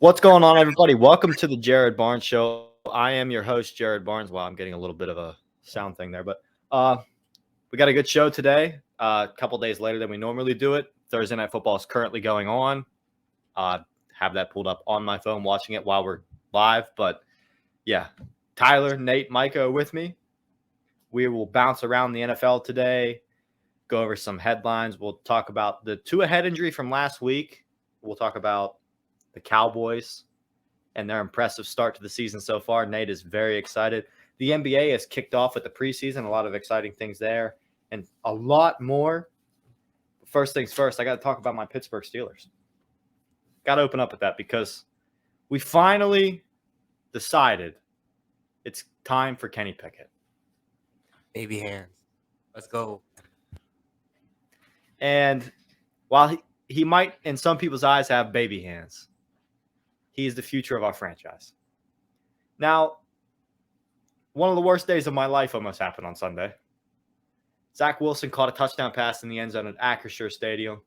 What's going on, everybody? Welcome to the Jared Barnes Show. I am your host, Jared Barnes. Wow, I'm getting a little bit of a sound thing there, but we got a good show today. A couple days later than we normally do it. Thursday Night Football is currently going on. Have that pulled up on my phone, watching it while we're live. But yeah, Tyler, Nate, Micah are with me. We will bounce around the NFL today, go over some headlines. We'll talk about the Tua head injury from last week. We'll talk about the Cowboys and their impressive start to the season so far. Nate is very excited. The NBA has kicked off with the preseason, a lot of exciting things there, and a lot more. First things first, I got to talk about my Pittsburgh Steelers. Got to open up with that because we finally decided it's time for Kenny Pickett. Baby hands. Let's go. And while he might, in some people's eyes, have baby hands, he is the future of our franchise. Now, one of the worst days of my life almost happened on Sunday. Zach Wilson caught a touchdown pass in the end zone at Acrisure Stadium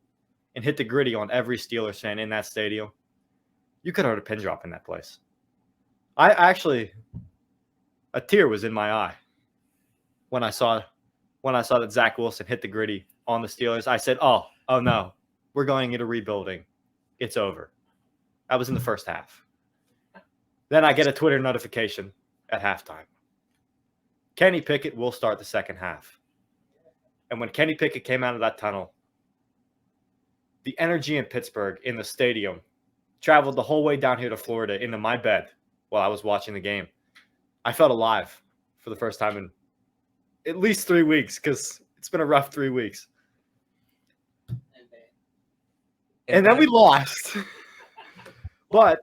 and hit the gritty on every Steelers fan in that stadium. You could have heard a pin drop in that place. A tear was in my eye when I saw that Zach Wilson hit the gritty on the Steelers. I said, oh no, we're going into rebuilding. It's over. That was in the first half. Then I get a Twitter notification at halftime. Kenny Pickett will start the second half. And when Kenny Pickett came out of that tunnel, the energy in Pittsburgh in the stadium traveled the whole way down here to Florida into my bed while I was watching the game. I felt alive for the first time in at least 3 weeks because it's been a rough 3 weeks. And then we lost. But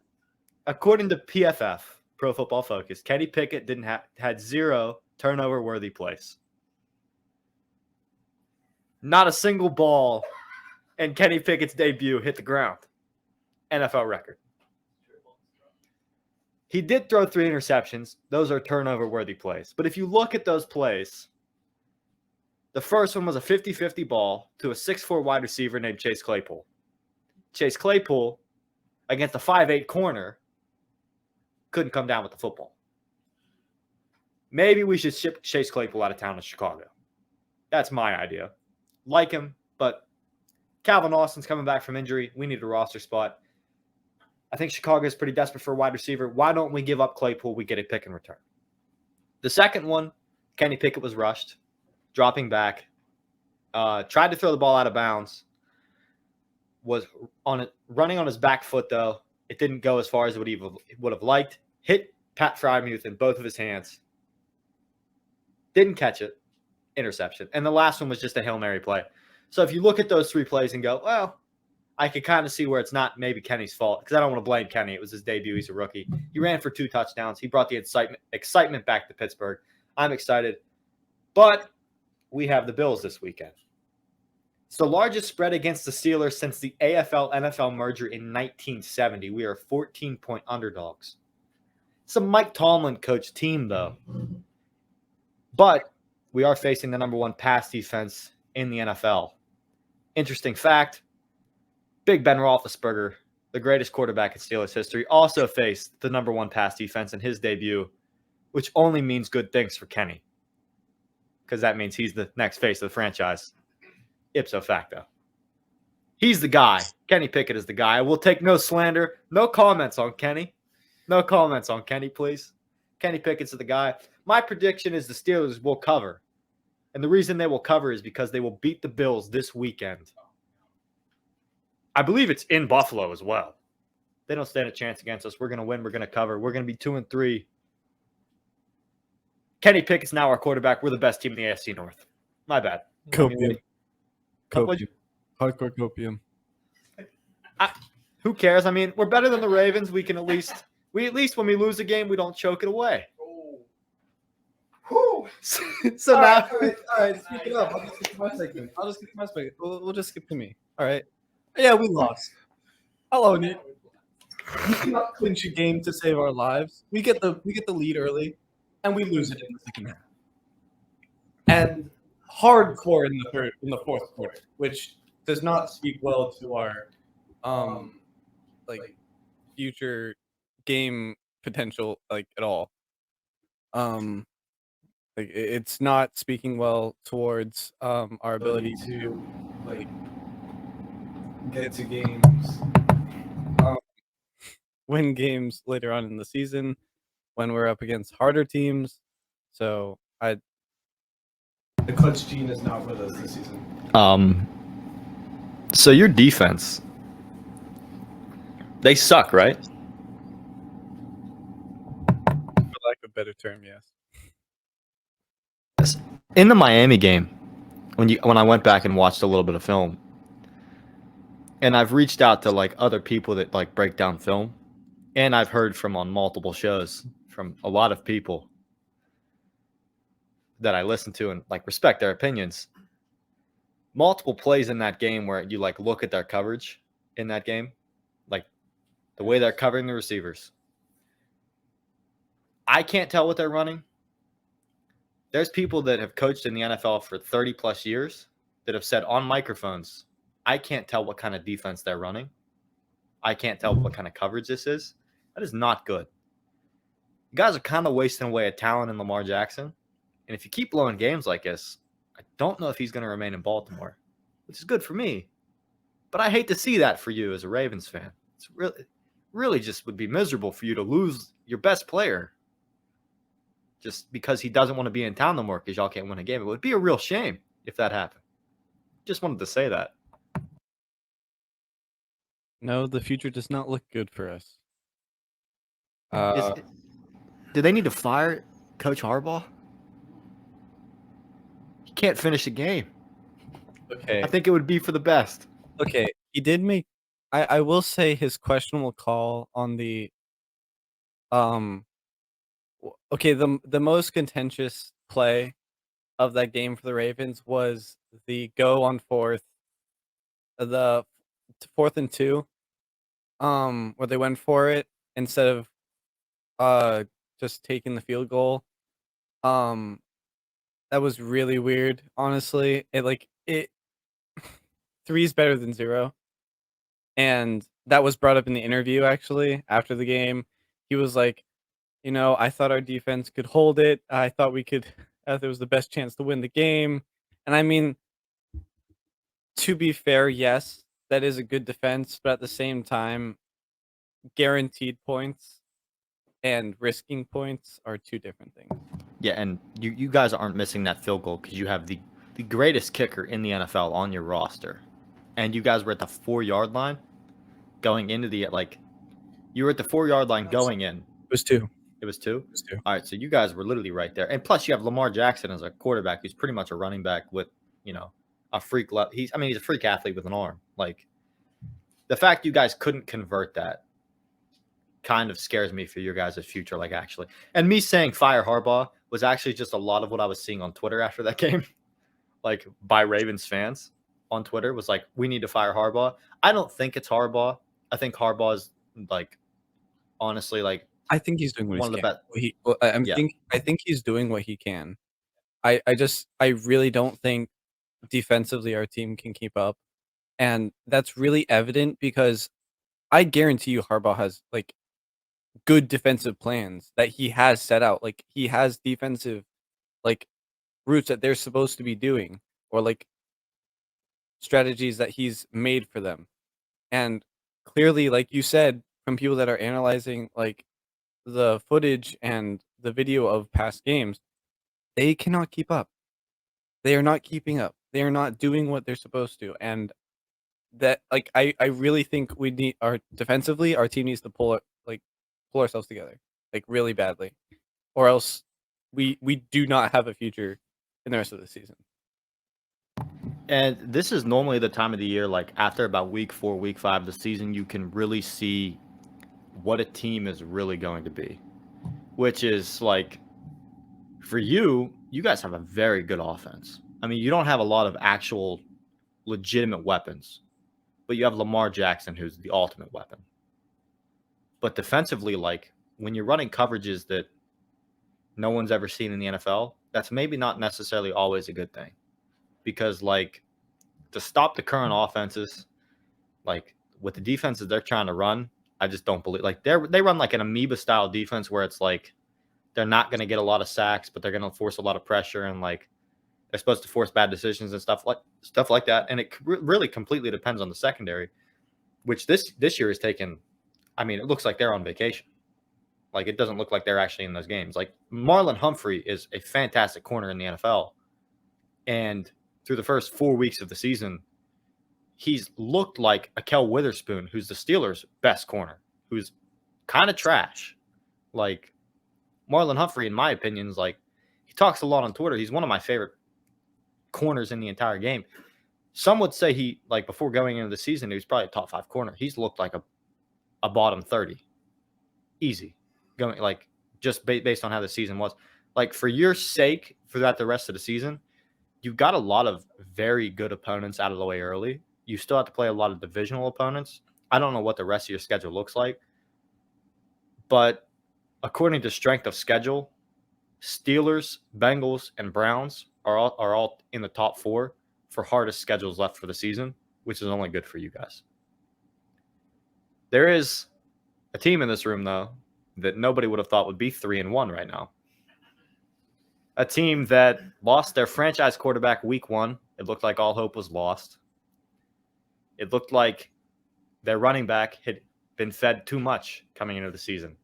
according to PFF, Pro Football Focus, Kenny Pickett had 0 turnover-worthy plays. Not a single ball in Kenny Pickett's debut hit the ground. NFL record. He did throw 3 interceptions. Those are turnover-worthy plays. But if you look at those plays, the first one was a 50-50 ball to a 6'4" wide receiver named Chase Claypool. Chase Claypool, against a 5'8" corner, couldn't come down with the football. Maybe we should ship Chase Claypool out of town to Chicago. That's my idea. Like him, but Calvin Austin's coming back from injury. We need a roster spot. I think Chicago is pretty desperate for a wide receiver. Why don't we give up Claypool? We get a pick in return. The second one, Kenny Pickett was rushed, dropping back, tried to throw the ball out of bounds, was running on his back foot, though. It didn't go as far as what he would have liked. Hit Pat Frymuth in both of his hands. Didn't catch it. Interception. And the last one was just a Hail Mary play. So if you look at those 3 plays and go, well, I could kind of see where it's not maybe Kenny's fault because I don't want to blame Kenny. It was his debut. He's a rookie. He ran for 2 touchdowns. He brought the excitement back to Pittsburgh. I'm excited. But we have the Bills this weekend. It's the largest spread against the Steelers since the AFL-NFL merger in 1970. We are 14-point underdogs. It's a Mike Tomlin coach team, though. But we are facing the number 1 pass defense in the NFL. Interesting fact, Big Ben Roethlisberger, the greatest quarterback in Steelers history, also faced the number 1 pass defense in his debut, which only means good things for Kenny because that means he's the next face of the franchise. Ipso facto. He's the guy. Kenny Pickett is the guy. I will take no slander. No comments on Kenny. No comments on Kenny, please. Kenny Pickett's the guy. My prediction is the Steelers will cover. And the reason they will cover is because they will beat the Bills this weekend. I believe it's in Buffalo as well. They don't stand a chance against us. We're going to win. We're going to cover. We're going to be 2-3. Kenny Pickett's now our quarterback. We're the best team in the AFC North. My bad. Copium. Hardcore copium. Who cares? I mean, we're better than the Ravens. We at least when we lose a game, we don't choke it away. So All now, right. Speak it up. I'll just skip my segment. We'll just skip to me. All right. Yeah, we lost. Hello, Nick. We cannot clinch a game to save our lives. We get the lead early, and we lose it in the second half. And hardcore in the fourth quarter, which does not speak well to our future game potential like at all. Like it's not speaking well towards our ability to like get to games, win games later on in the season when we're up against harder teams. So the clutch gene is not with us this season. So your defense, they suck, right? For lack of a better term, yes. In the Miami game, when I went back and watched a little bit of film, and I've reached out to like other people that like break down film, and I've heard from on multiple shows from a lot of people that I listen to and like respect their opinions. Multiple plays in that game where you like look at their coverage in that game, like the way they're covering the receivers. I can't tell what they're running. There's people that have coached in the NFL for 30 plus years that have said on microphones, I can't tell what kind of defense they're running. I can't tell what kind of coverage this is. That is not good. You guys are kind of wasting away a talent in Lamar Jackson. And if you keep blowing games like this, I don't know if he's going to remain in Baltimore, which is good for me. But I hate to see that for you as a Ravens fan. It's really just would be miserable for you to lose your best player just because he doesn't want to be in town no more because y'all can't win a game. It would be a real shame if that happened. Just wanted to say that. No, the future does not look good for us. Do they need to fire Coach Harbaugh? He can't finish a game. Okay. I think it would be for the best. Okay, he did make. I will say his questionable call on the okay, the most contentious play of that game for the Ravens was the go on the 4th and 2, where they went for it instead of just taking the field goal. That was really weird, honestly. It 3 is better than 0. And that was brought up in the interview actually after the game. He was like, I thought our defense could hold it. I thought we could there was the best chance to win the game. And I mean, to be fair, yes, that is a good defense, but at the same time, guaranteed points and risking points are 2 different things. Yeah, and you guys aren't missing that field goal because you have the greatest kicker in the NFL on your roster. And you guys were at the 4-yard line going into the you were at the 4-yard line going in. It was 2. It was 2? It was 2. All right, so you guys were literally right there. And plus you have Lamar Jackson as a quarterback who's pretty much a running back with, a freak he's a freak athlete with an arm. Like the fact you guys couldn't convert that kind of scares me for your guys' future, actually. And me saying fire Harbaugh was actually just a lot of what I was seeing on Twitter after that game, by Ravens fans on Twitter was like, we need to fire Harbaugh. I don't think it's Harbaugh. I think Harbaugh is honestly, I think he's doing what one of the best. I think he's doing what he can. I really don't think defensively our team can keep up. And that's really evident because I guarantee you Harbaugh has good defensive plans that he has set out. He has defensive routes that they're supposed to be doing or strategies that he's made for them. And clearly, like you said, from people that are analyzing the footage and the video of past games, they cannot keep up. They are not keeping up. They are not doing what they're supposed to. And that I really think we need our team needs to pull ourselves together really badly. Or else we do not have a future in the rest of the season. And this is normally the time of the year, after about week 4, week 5 of the season, you can really see what a team is really going to be. Which is for you guys have a very good offense. I mean, you don't have a lot of actual legitimate weapons, but you have Lamar Jackson, who's the ultimate weapon. But defensively, when you're running coverages that no one's ever seen in the NFL, that's maybe not necessarily always a good thing. Because, to stop the current offenses, with the defenses they're trying to run, I just don't believe they run like an amoeba style defense where it's like they're not going to get a lot of sacks, but they're going to force a lot of pressure and like they're supposed to force bad decisions and stuff like that. And it really completely depends on the secondary, which this year is taken. I mean, it looks like they're on vacation. Like it doesn't look like they're actually in those games. Like Marlon Humphrey is a fantastic corner in the NFL, and through the first 4 weeks of the season, he's looked like a Kel Witherspoon, who's the Steelers' best corner, who's kind of trash. Like Marlon Humphrey, in my opinion, is like he talks a lot on Twitter. He's one of my favorite corners in the entire game. Some would say he like before going into the season, he was probably a top 5 corner. He's looked like a bottom 30, easy, going like just based on how the season was. Like for your sake, for that the rest of the season, you've got a lot of very good opponents out of the way early. You still have to play a lot of divisional opponents. I don't know what the rest of your schedule looks like, but according to strength of schedule, Steelers, Bengals, and Browns are all in the top 4 for hardest schedules left for the season, which is only good for you guys. There is a team in this room, though, that nobody would have thought would be 3-1 right now. A team that lost their franchise quarterback week 1. It looked like all hope was lost. It looked like their running back had been fed too much coming into the season.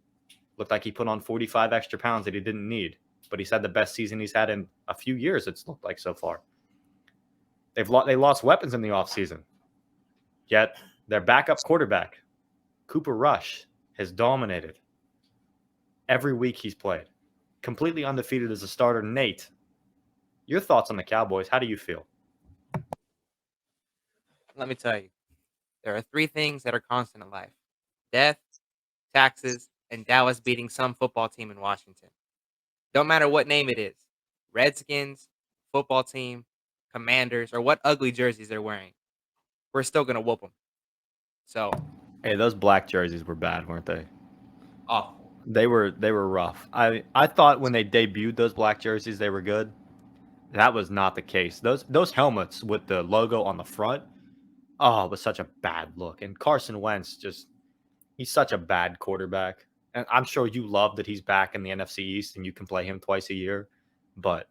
Looked like he put on 45 extra pounds that he didn't need, but he's had the best season he's had in a few years, it's looked like so far. They lost weapons in the offseason, yet their backup quarterback, Cooper Rush, has dominated every week he's played. Completely undefeated as a starter. Nate, your thoughts on the Cowboys? How do you feel? Let me tell you, there are 3 things that are constant in life: death, taxes, and Dallas beating some football team in Washington. Don't matter what name it is, Redskins, football team, Commanders, or what ugly jerseys they're wearing. We're still going to whoop them. So, Hey, those black jerseys were bad, weren't they? awful. They were rough. I thought when they debuted those black jerseys they were good. That was not the case. Those helmets with the logo on the front, it was such a bad look. And Carson Wentz he's such a bad quarterback. And I'm sure you love that he's back in the NFC East and you can play him twice a year. But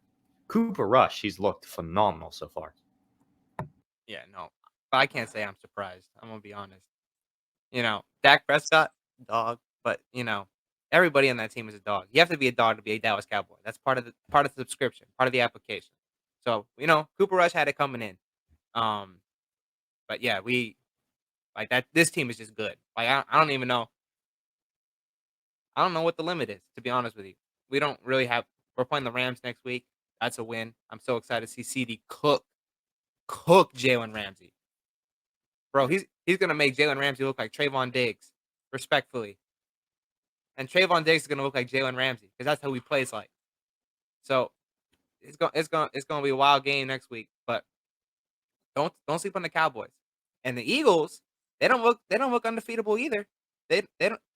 Cooper Rush, he's looked phenomenal so far. Yeah, no. But I can't say I'm surprised. I'm going to be honest. Dak Prescott, dog. But, everybody on that team is a dog. You have to be a dog to be a Dallas Cowboy. That's part of the subscription, part of the application. So, Cooper Rush had it coming in. But yeah, we like that. This team is just good. Like I don't even know. I don't know what the limit is, to be honest with you. We don't really have. We're playing the Rams next week. That's a win. I'm so excited to see CD cook Jalen Ramsey. Bro, he's gonna make Jalen Ramsey look like Trayvon Diggs, respectfully. And Trayvon Diggs is gonna look like Jalen Ramsey because that's how he plays like. So it's gonna be a wild game next week. But don't sleep on the Cowboys and the Eagles. They don't look undefeatable either. They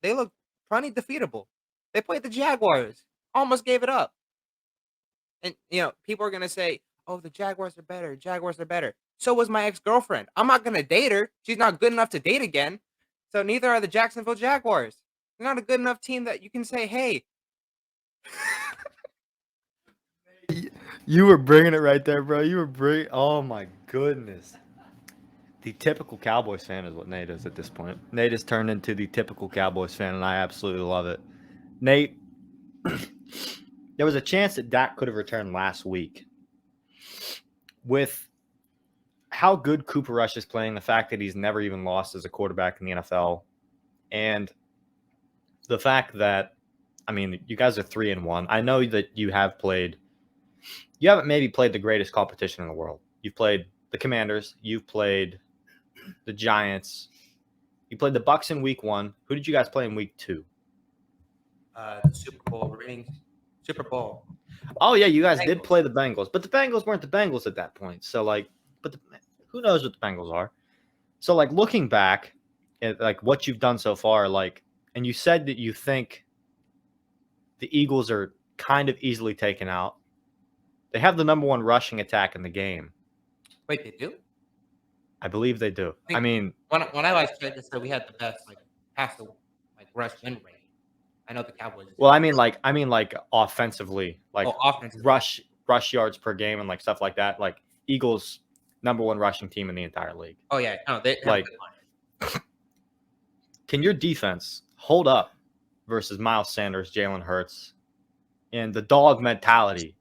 look plenty defeatable. They played the Jaguars, almost gave it up. And people are gonna say, "Oh, the Jaguars are better. Jaguars are better." So was my ex-girlfriend. I'm not gonna date her. She's not good enough to date again. So neither are the Jacksonville Jaguars. They're not a good enough team that you can say, "Hey." You were bringing it right there, bro. You were bringing. Oh my goodness. The typical Cowboys fan is what Nate is at this point. Nate has turned into the typical Cowboys fan, and I absolutely love it. Nate, there was a chance that Dak could have returned last week. With how good Cooper Rush is playing, the fact that he's never even lost as a quarterback in the NFL, and the fact that, I mean, you guys are 3-1. I know that you haven't maybe played the greatest competition in the world. You've played the Commanders. You've played the Giants. You played the Bucs in week 1. Who did you guys play in week 2? The Super Bowl. Oh, yeah, you guys did play the Bengals. But the Bengals weren't the Bengals at that point. So, who knows what the Bengals are? So, looking back at, what you've done so far, and you said that you think the Eagles are kind of easily taken out. They have the number 1 rushing attack in the game. Wait, they do? I believe they do. I mean, when I was trying to say we had the best pass to rush win rate. I know the Cowboys. Well, I mean like offensively, like offensively. rush yards per game and like stuff like that. Like Eagles #1 rushing team in the entire league. Oh yeah, no, they have Like, a good line. can your defense hold up versus Miles Sanders, Jalen Hurts, and the dog mentality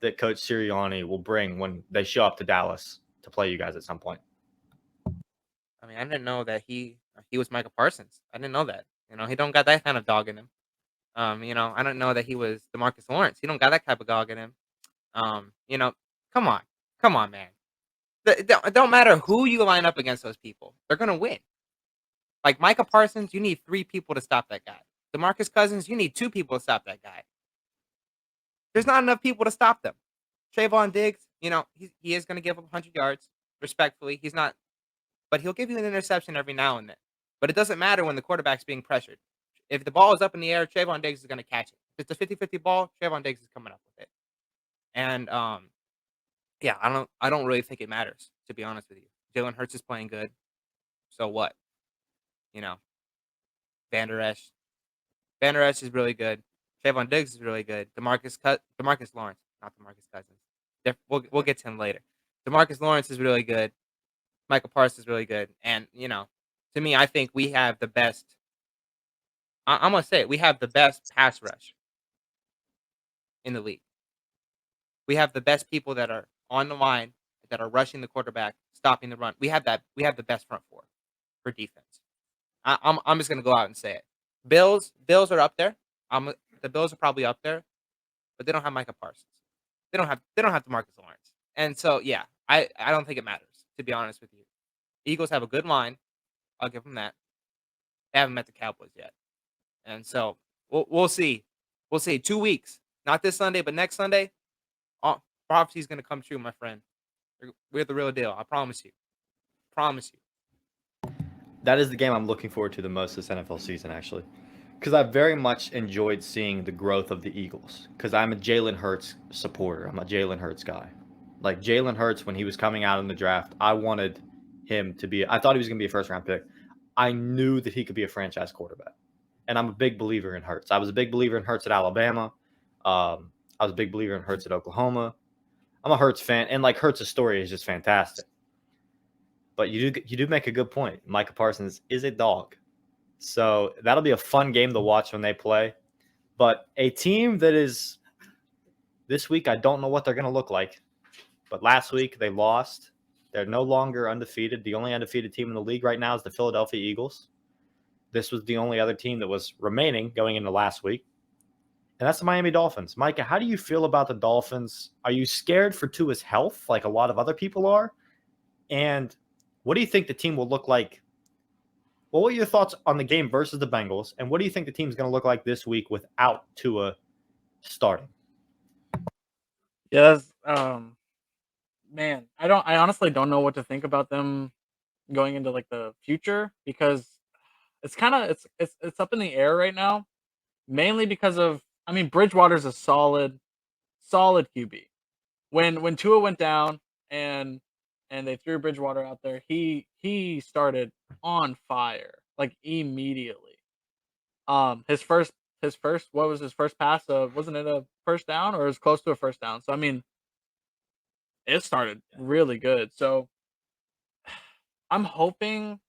that Coach Sirianni will bring when they show up to Dallas to play you guys at some point? I mean, I didn't know that he was Micah Parsons. I didn't know that. He don't got that kind of dog in him. I didn't know that he was DeMarcus Lawrence. He don't got that type of dog in him. Come on, man. It don't matter who you line up against those people. They're gonna win. Like Micah Parsons, you need 3 people to stop that guy. DeMarcus Cousins, you need 2 people to stop that guy. There's not enough people to stop them. Trayvon Diggs, he is gonna give up 100 yards. Respectfully, he's not, but he'll give you an interception every now and then. But it doesn't matter when the quarterback's being pressured. If the ball is up in the air, Trayvon Diggs is going to catch it. If it's a 50-50 ball, Trayvon Diggs is coming up with it. And yeah, I don't really think it matters, to be honest with you. Jalen Hurts is playing good. So what? Vander Esch is really good. Trayvon Diggs is really good. DeMarcus Lawrence, not DeMarcus Cousins. We'll get to him later. DeMarcus Lawrence is really good. Micah Parsons is really good. And, to me, I think we have the best. I'm going to say it. We have the best pass rush in the league. We have the best people that are on the line, that are rushing the quarterback, stopping the run. We have that. We have the best front four for defense. I'm just going to go out and say it. Bills are up there. The Bills are probably up there, but they don't have Micah Parsons. They don't have DeMarcus Lawrence. And so, yeah, I don't think it matters, to be honest with you. Eagles have a good line. I'll give them that. They haven't met the Cowboys yet. And so we'll see. We'll see. 2 weeks. Not this Sunday, but next Sunday. Prophecy is going to come true, my friend. We're the real deal. I promise you. Promise you. That is the game I'm looking forward to the most this NFL season, actually. Because I very much enjoyed seeing the growth of the Eagles. Because I'm a Jalen Hurts supporter. I'm a Jalen Hurts guy. Like Jalen Hurts, when he was coming out in the draft, I wanted him to be – I thought he was going to be a first-round pick. I knew that he could be a franchise quarterback. And I'm a big believer in Hurts. I was a big believer in Hurts at Alabama. I was a big believer in Hurts at Oklahoma. I'm a Hurts fan. And, like, Hurts' story is just fantastic. But you do make a good point. Micah Parsons is a dog. So that'll be a fun game to watch when they play. But a team that is – this week, I don't know what they're going to look like. But last week, they lost. They're no longer undefeated. The only undefeated team in the league right now is the Philadelphia Eagles. This was the only other team that was remaining going into last week. And that's the Miami Dolphins. Micah, how do you feel about the Dolphins? Are you scared for Tua's health like a lot of other people are? And what do you think the team will look like? Well, what are your thoughts on the game versus the Bengals? And what do you think the team's going to look like this week without Tua starting? Yes, man, I honestly don't know what to think about them going into like the future because it's kind of it's up in the air right now, mainly because of Bridgewater's a solid QB. When Tua went down and they threw Bridgewater out there, he started on fire like immediately. His first what was his first pass? Wasn't it a first down or it was close to a first down? So it started really good. So I'm hoping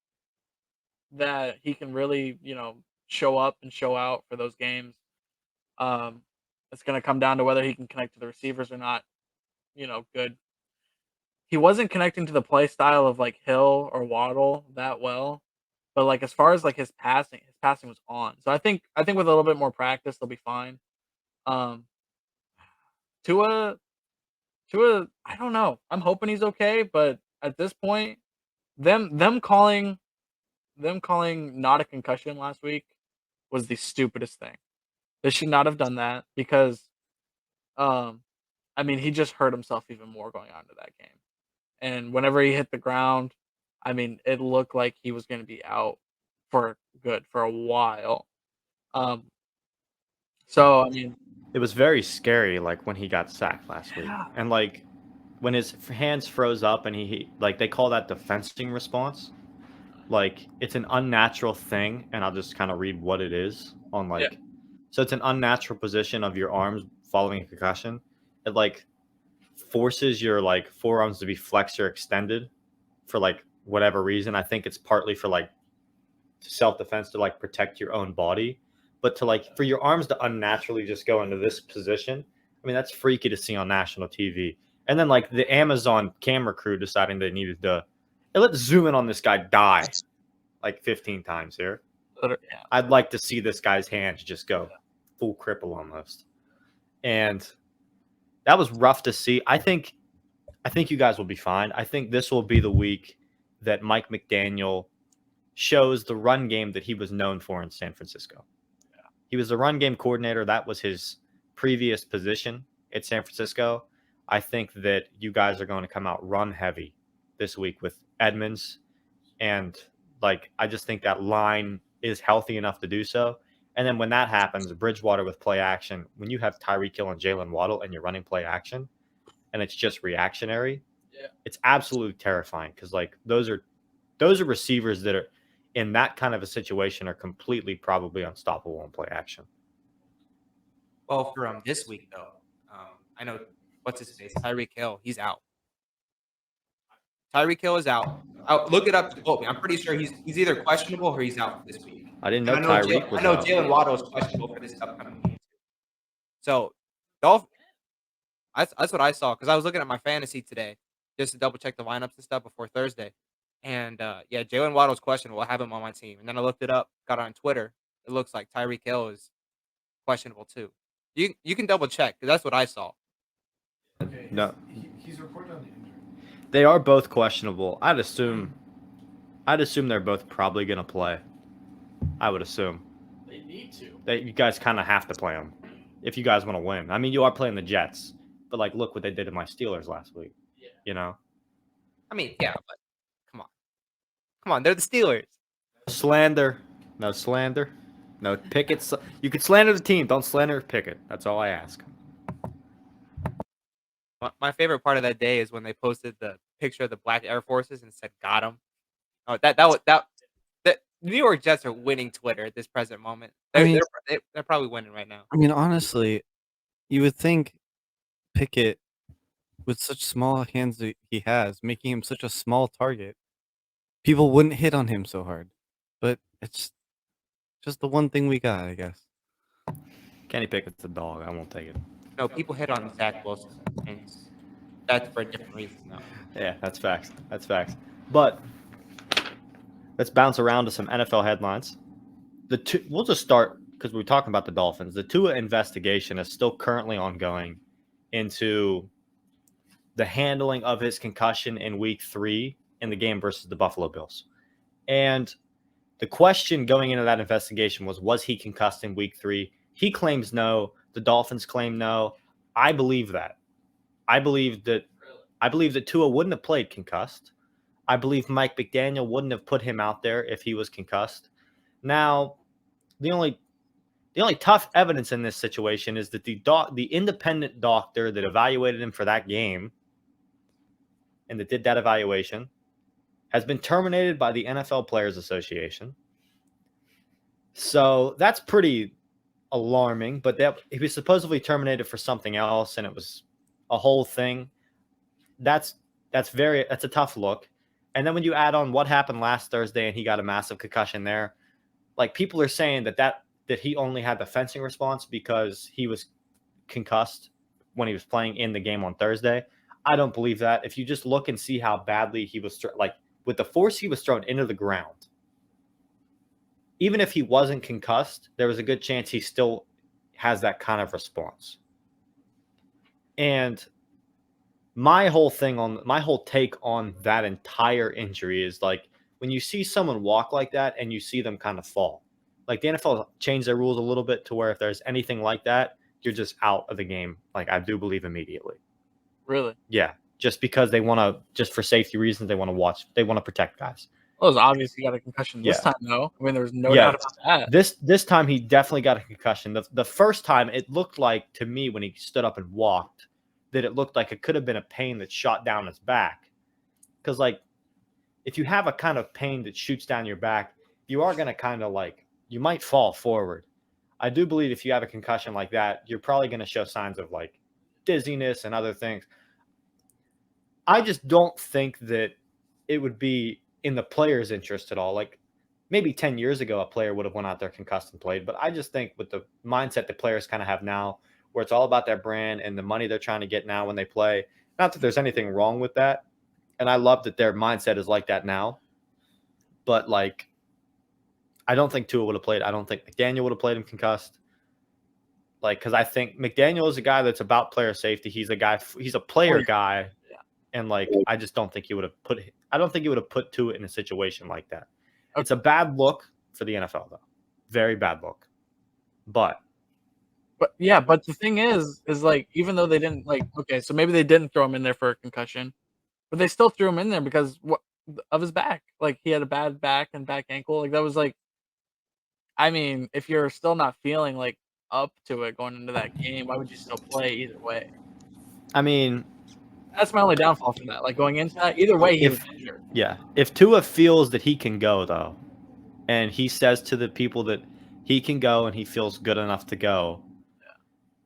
that he can really, show up and show out for those games. It's going to come down to whether he can connect to the receivers or not. Good. He wasn't connecting to the play style of like Hill or Waddle that well, but like as far as like his passing was on. So I think with a little bit more practice, they'll be fine. Tua, I don't know. I'm hoping he's okay, but at this point, them calling not a concussion last week was the stupidest thing. They should not have done that because, he just hurt himself even more going on to that game. And whenever he hit the ground, it looked like he was going to be out for a while. It was very scary, like when he got sacked last week, Yeah. and like when his hands froze up, and he like they call that the fencing response. like it's an unnatural thing, and I'll just kind of read what it is on like. So it's an unnatural position of your arms following a concussion. It like forces your like forearms to be flexed or extended for like whatever reason. I think it's partly for like self-defense to like protect your own body, but to like for your arms to unnaturally just go into this position. I mean, that's freaky to see on national TV. And then like the Amazon camera crew deciding they needed to let's zoom in on this guy die like 15 times here. I'd like to see this guy's hands just go full cripple almost. And that was rough to see. I think you guys will be fine. I think this will be the week that Mike McDaniel shows the run game that he was known for in San Francisco. Yeah. He was the run game coordinator. That was his previous position at San Francisco. I think that you guys are going to come out run heavy this week with Edmonds. And like, I just think that line is healthy enough to do so. And then when that happens, Bridgewater with play action, when you have Tyreek Hill and Jalen Waddle and you're running play action and it's just reactionary, it's absolutely terrifying because like those are receivers that are in that kind of a situation are completely probably unstoppable in play action. Well, for this week though, I know what's his face, Tyreek Hill, he's out. Tyreek Hill is out. I'll look it up to quote me. I'm pretty sure he's either questionable or he's out this week. I didn't know Tyreek was out. I know Jalen Waddle is questionable for this upcoming game. So, that's what I saw because I was looking at my fantasy today just to double check the lineups and stuff before Thursday. And Jalen Waddle's questionable. I have him on my team. And then I looked it up, got on Twitter. It looks like Tyreek Hill is questionable too. You can double check because that's what I saw. Okay, no, he's reported on the injury. They are both questionable. I'd assume they're both probably going to play. I would assume. They need to. You guys kind of have to play them if you guys want to win. I mean, you are playing the Jets, but like, look what they did to my Steelers last week. Yeah. You know. I mean, yeah, but come on, they're the Steelers. Slander, no slander, no Pickett. You could slander the team, don't slander Pickett. That's all I ask. My favorite part of that day is when they posted the picture of the black Air Forces and said "Got 'em." Oh, the New York Jets are winning Twitter at this present moment. They're probably winning right now. I mean, honestly, you would think Pickett, with such small hands that he has, making him such a small target, people wouldn't hit on him so hard. But it's just the one thing we got, I guess. Kenny Pickett's a dog. I won't take it. No, people hit on Zach Wilson, and that's for a different reason, though. Yeah, that's facts. That's facts. But let's bounce around to some NFL headlines. We'll just start because we're talking about the Dolphins. The Tua investigation is still currently ongoing into the handling of his concussion in Week 3 in the game versus the Buffalo Bills. And the question going into that investigation was he concussed in Week 3? He claims no. The Dolphins claim no. I believe that. I believe that Tua wouldn't have played concussed. I believe Mike McDaniel wouldn't have put him out there if he was concussed. Now, the only tough evidence in this situation is that the independent doctor that evaluated him for that game and that did that evaluation has been terminated by the NFL Players Association. So that's pretty alarming, but he was supposedly terminated for something else, and it was a whole thing. That's a tough look. And then when you add on what happened last Thursday and he got a massive concussion there, like people are saying that he only had the fencing response because he was concussed when he was playing in the game on Thursday. I don't believe that. If you just look and see how badly he was like with the force he was thrown into the ground, even if he wasn't concussed, there was a good chance he still has that kind of response. And my whole take on that entire injury is like when you see someone walk like that and you see them kind of fall, like the NFL changed their rules a little bit to where if there's anything like that, you're just out of the game. Like I do believe immediately. Really? Yeah. Just because they want to, just for safety reasons, they want to protect guys. Well, it was obvious he got a concussion this time, though. I mean, there's no doubt about that. This time he definitely got a concussion. The first time it looked like to me when he stood up and walked that it looked like it could have been a pain that shot down his back. Because like if you have a kind of pain that shoots down your back, you are going to kind of like, you might fall forward. I do believe if you have a concussion like that, you're probably going to show signs of like dizziness and other things. I just don't think that it would be in the player's interest at all. Like maybe 10 years ago, a player would have went out there concussed and played. But I just think with the mindset that players kind of have now, where it's all about their brand and the money they're trying to get now when they play, not that there's anything wrong with that. And I love that their mindset is like that now. But like, I don't think Tua would have played. I don't think McDaniel would have played him concussed. Like, because I think McDaniel is a guy that's about player safety. He's a guy. He's a player guy. And like, I just don't think he would have put. I don't think he would have put Tua in a situation like that. It's a bad look for the NFL, though. Very bad look. But the thing is like, even though they didn't like, okay, so maybe they didn't throw him in there for a concussion, but they still threw him in there because of his back. Like he had a bad back and back ankle. Like that was like, I mean, if you're still not feeling like up to it going into that game, why would you still play either way? I mean, that's my only downfall from that. Like going into that, either way, he was injured. Yeah, if Tua feels that he can go though, and he says to the people that he can go and he feels good enough to go,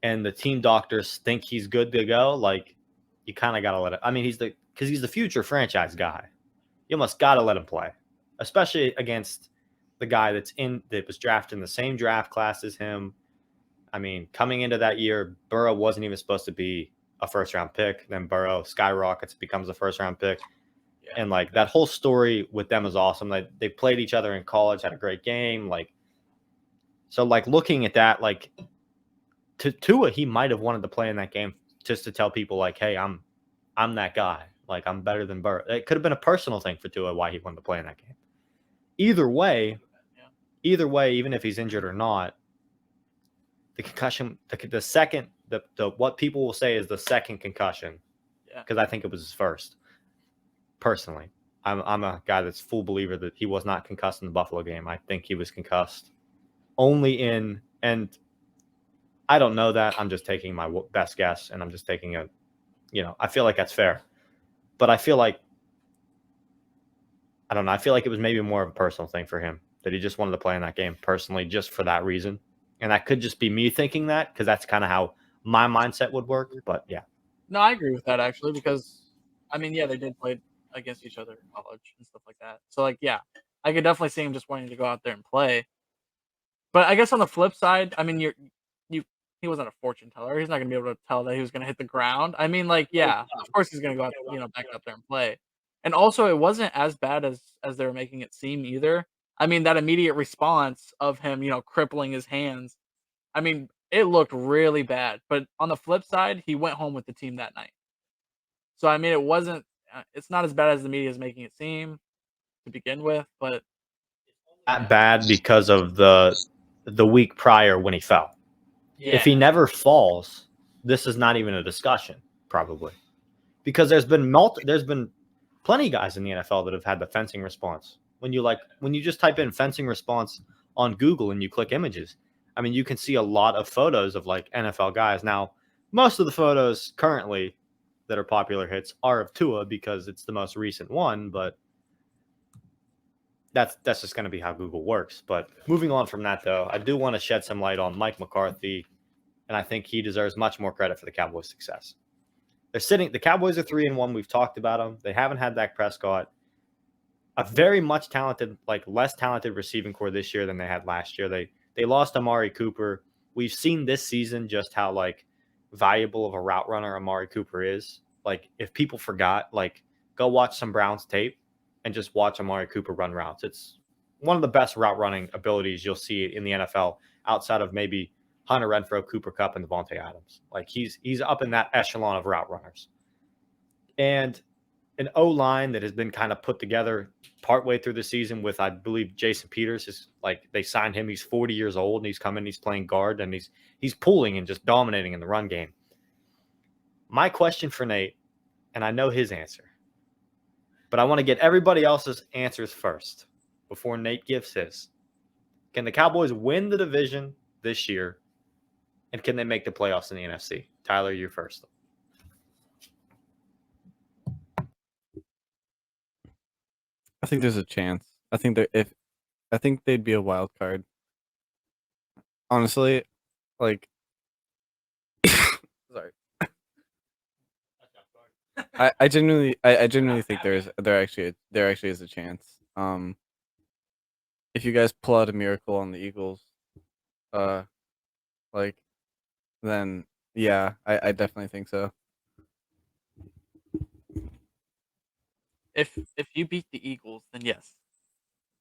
and the team doctors think he's good to go, like you kind of got to let it. I mean, he's the future franchise guy. You almost got to let him play, especially against the guy that was drafted in the same draft class as him. I mean, coming into that year, Burrow wasn't even supposed to be a first-round pick. Then Burrow skyrockets, becomes a first-round pick. Yeah. And, like, that whole story with them is awesome. They played each other in college, had a great game. Like, so, like, looking at that, like, to Tua, he might have wanted to play in that game just to tell people, like, hey, I'm that guy. Like, I'm better than Burrow. It could have been a personal thing for Tua why he wanted to play in that game. Either way, even if he's injured or not, the concussion, the second, the what people will say is the second concussion, because I think it was his first. Personally, I'm a guy that's full believer that he was not concussed in the Buffalo game. I think he was concussed only and I don't know that. I'm just taking my best guess, and I'm just taking I feel like that's fair, but I feel like I don't know. I feel like it was maybe more of a personal thing for him that he just wanted to play in that game personally, just for that reason. And that could just be me thinking that because that's kind of how my mindset would work. But yeah. No, I agree with that actually because, I mean, yeah, they did play against each other in college and stuff like that. So, like, yeah, I could definitely see him just wanting to go out there and play. But I guess on the flip side, I mean, he wasn't a fortune teller. He's not going to be able to tell that he was going to hit the ground. I mean, like, yeah, of course he's going to go out, back out there and play. And also, it wasn't as bad as they were making it seem either. I mean, that immediate response of him, crippling his hands. I mean, it looked really bad. But on the flip side, he went home with the team that night. So, I mean, it's not as bad as the media is making it seem to begin with, but not bad because of the week prior when he fell. Yeah. If he never falls, this is not even a discussion, probably. Because there's been plenty of guys in the NFL that have had the fencing response. When you just type in fencing response on Google and you click images, I mean, you can see a lot of photos of like NFL guys. Now, most of the photos currently that are popular hits are of Tua because it's the most recent one, but that's just going to be how Google works. But moving on from that, though, I do want to shed some light on Mike McCarthy, and I think he deserves much more credit for the Cowboys' success. The Cowboys are 3-1. We've talked about them. They haven't had Dak Prescott. A very much talented, less talented receiving core this year than they had last year. They lost Amari Cooper. We've seen this season just how valuable of a route runner Amari Cooper is. If people forgot, go watch some Browns tape and just watch Amari Cooper run routes. It's one of the best route running abilities you'll see in the NFL outside of maybe Hunter Renfrow, Cooper Kupp, and Devontae Adams. He's up in that echelon of route runners. And an O-line that has been kind of put together partway through the season with, I believe, Jason Peters is they signed him. He's 40 years old and he's coming, he's playing guard and he's pulling and just dominating in the run game. My question for Nate, and I know his answer, but I want to get everybody else's answers first before Nate gives his. Can the Cowboys win the division this year? And can they make the playoffs in the NFC? Tyler, you're first. I think there's a chance. I think they'd be a wild card. Honestly, like sorry. I genuinely think there actually is a chance. If you guys pull out a miracle on the Eagles, like then yeah, I definitely think so. If you beat the Eagles, then yes.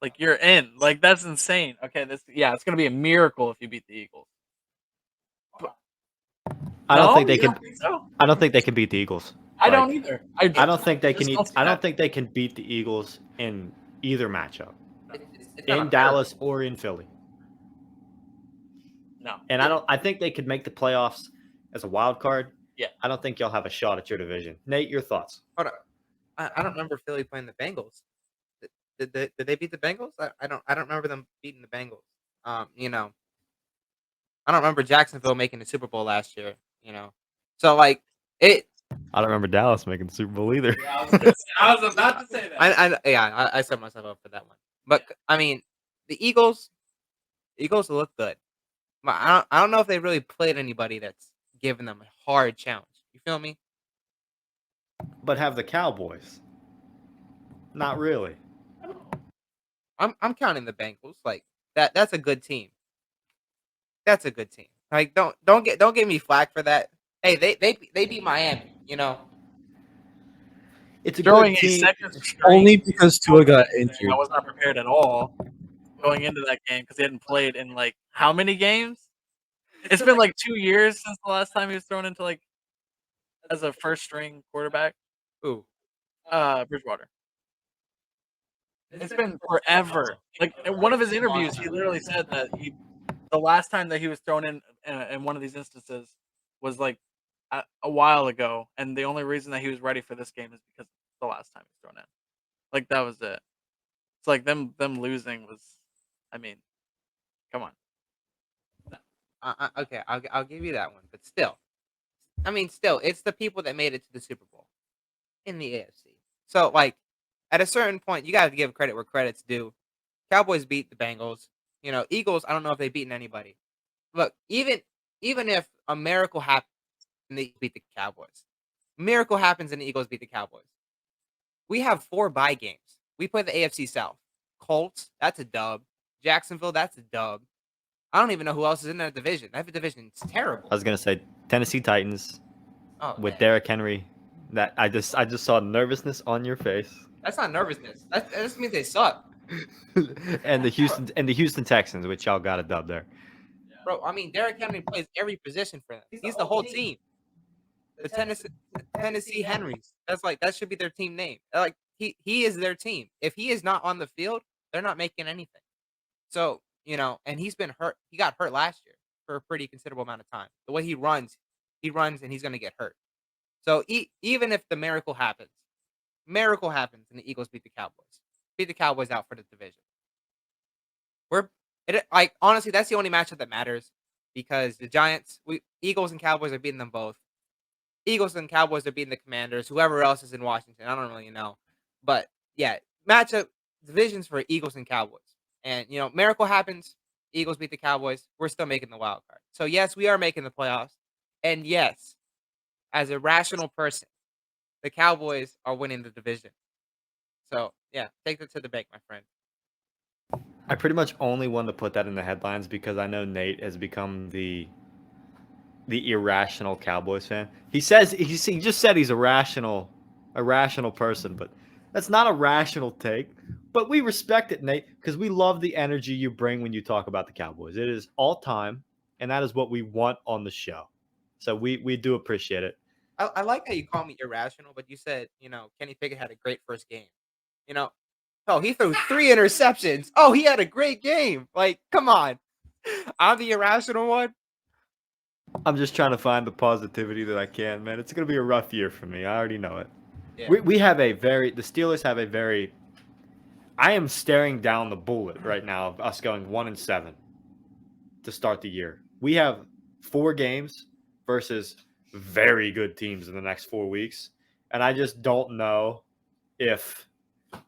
Like you're in. Like that's insane. Okay, it's gonna be a miracle if you beat the Eagles. I don't No? think they You can. don't think so? I don't think they can beat the Eagles. I don't Like, either. I don't think they just can. don't see I don't that. think they can beat the Eagles in either matchup, It's not a in Dallas or in Philly. No. And I think they could make the playoffs as a wild card. Yeah. I don't think you'll have a shot at your division. Nate, your thoughts? Hold on. I don't remember Philly playing the Bengals. Did they beat the Bengals? I don't remember them beating the Bengals. You know, I don't remember Jacksonville making the Super Bowl last year. You know, so like it. I don't remember Dallas making the Super Bowl either. I was about to say that. I set myself up for that one. But I mean, the Eagles look good. But I don't know if they really played anybody that's given them a hard challenge. You feel me? But have the Cowboys? Not really. I'm counting the Bengals. Like that's a good team. That's a good team. Like don't get me flack for that. Hey, they beat Miami. You know. It's a Throwing good a team. second string Only because Tua got injured. I was not prepared at all going into that game because he hadn't played in like how many games? It's been like 2 years since the last time he was thrown into like as a first string quarterback. Ooh. Bridgewater. It's been forever. Like in one of his interviews, he literally said that the last time that he was thrown in one of these instances was like a while ago, and the only reason that he was ready for this game is because the last time he was thrown in. Like that was it. It's like them losing was. I mean, come on. Okay, I'll give you that one, but still, I mean, still, it's the people that made it to the Super Bowl in the AFC. So, like, at a certain point, you got to give credit where credit's due. Cowboys beat the Bengals. You know, Eagles. I don't know if they've beaten anybody. Look, even if a miracle happens and they beat the Cowboys, miracle happens and the Eagles beat the Cowboys. We have 4 bye games. We play the AFC South. Colts, that's a dub. Jacksonville, that's a dub. I don't even know who else is in that division. That division is terrible. I was gonna say Tennessee Titans with man. Derrick Henry. That I just saw nervousness on your face. That's not nervousness. That just means they suck. and the Houston Texans, which y'all got a dub there. Bro, I mean, Derrick Henry plays every position for them. He's the whole team. The Tennessee Henrys. That should be their team name. Like he is their team. If he is not on the field, they're not making anything. So, you know, and he's been hurt. He got hurt last year for a pretty considerable amount of time. The way he runs and he's going to get hurt. So even if the miracle happens and the Eagles beat the Cowboys out for the division. Honestly, that's the only matchup that matters because the Giants, Eagles and Cowboys are beating them both. Eagles and Cowboys are beating the Commanders. Whoever else is in Washington, I don't really know. But yeah, matchup divisions for Eagles and Cowboys. And, you know, miracle happens. Eagles beat the Cowboys. We're still making the wild card. So, yes, we are making the playoffs. And, yes, as a rational person, the Cowboys are winning the division. So, yeah, take that to the bank, my friend. I pretty much only wanted to put that in the headlines because I know Nate has become the irrational Cowboys fan. He just said he's a rational person, but that's not a rational take. But we respect it, Nate, because we love the energy you bring when you talk about the Cowboys. It is all time, and that is what we want on the show. So we do appreciate it. I like how you call me irrational, but you said, you know, Kenny Pickett had a great first game. You know, he threw 3 interceptions. Oh, he had a great game. Like, come on. I'm the irrational one. I'm just trying to find the positivity that I can, man. It's going to be a rough year for me. I already know it. Yeah. The Steelers have a very, I am staring down the bullet right now of us going 1-7 to start the year. We have 4 games versus very good teams in the next 4 weeks. And I just don't know if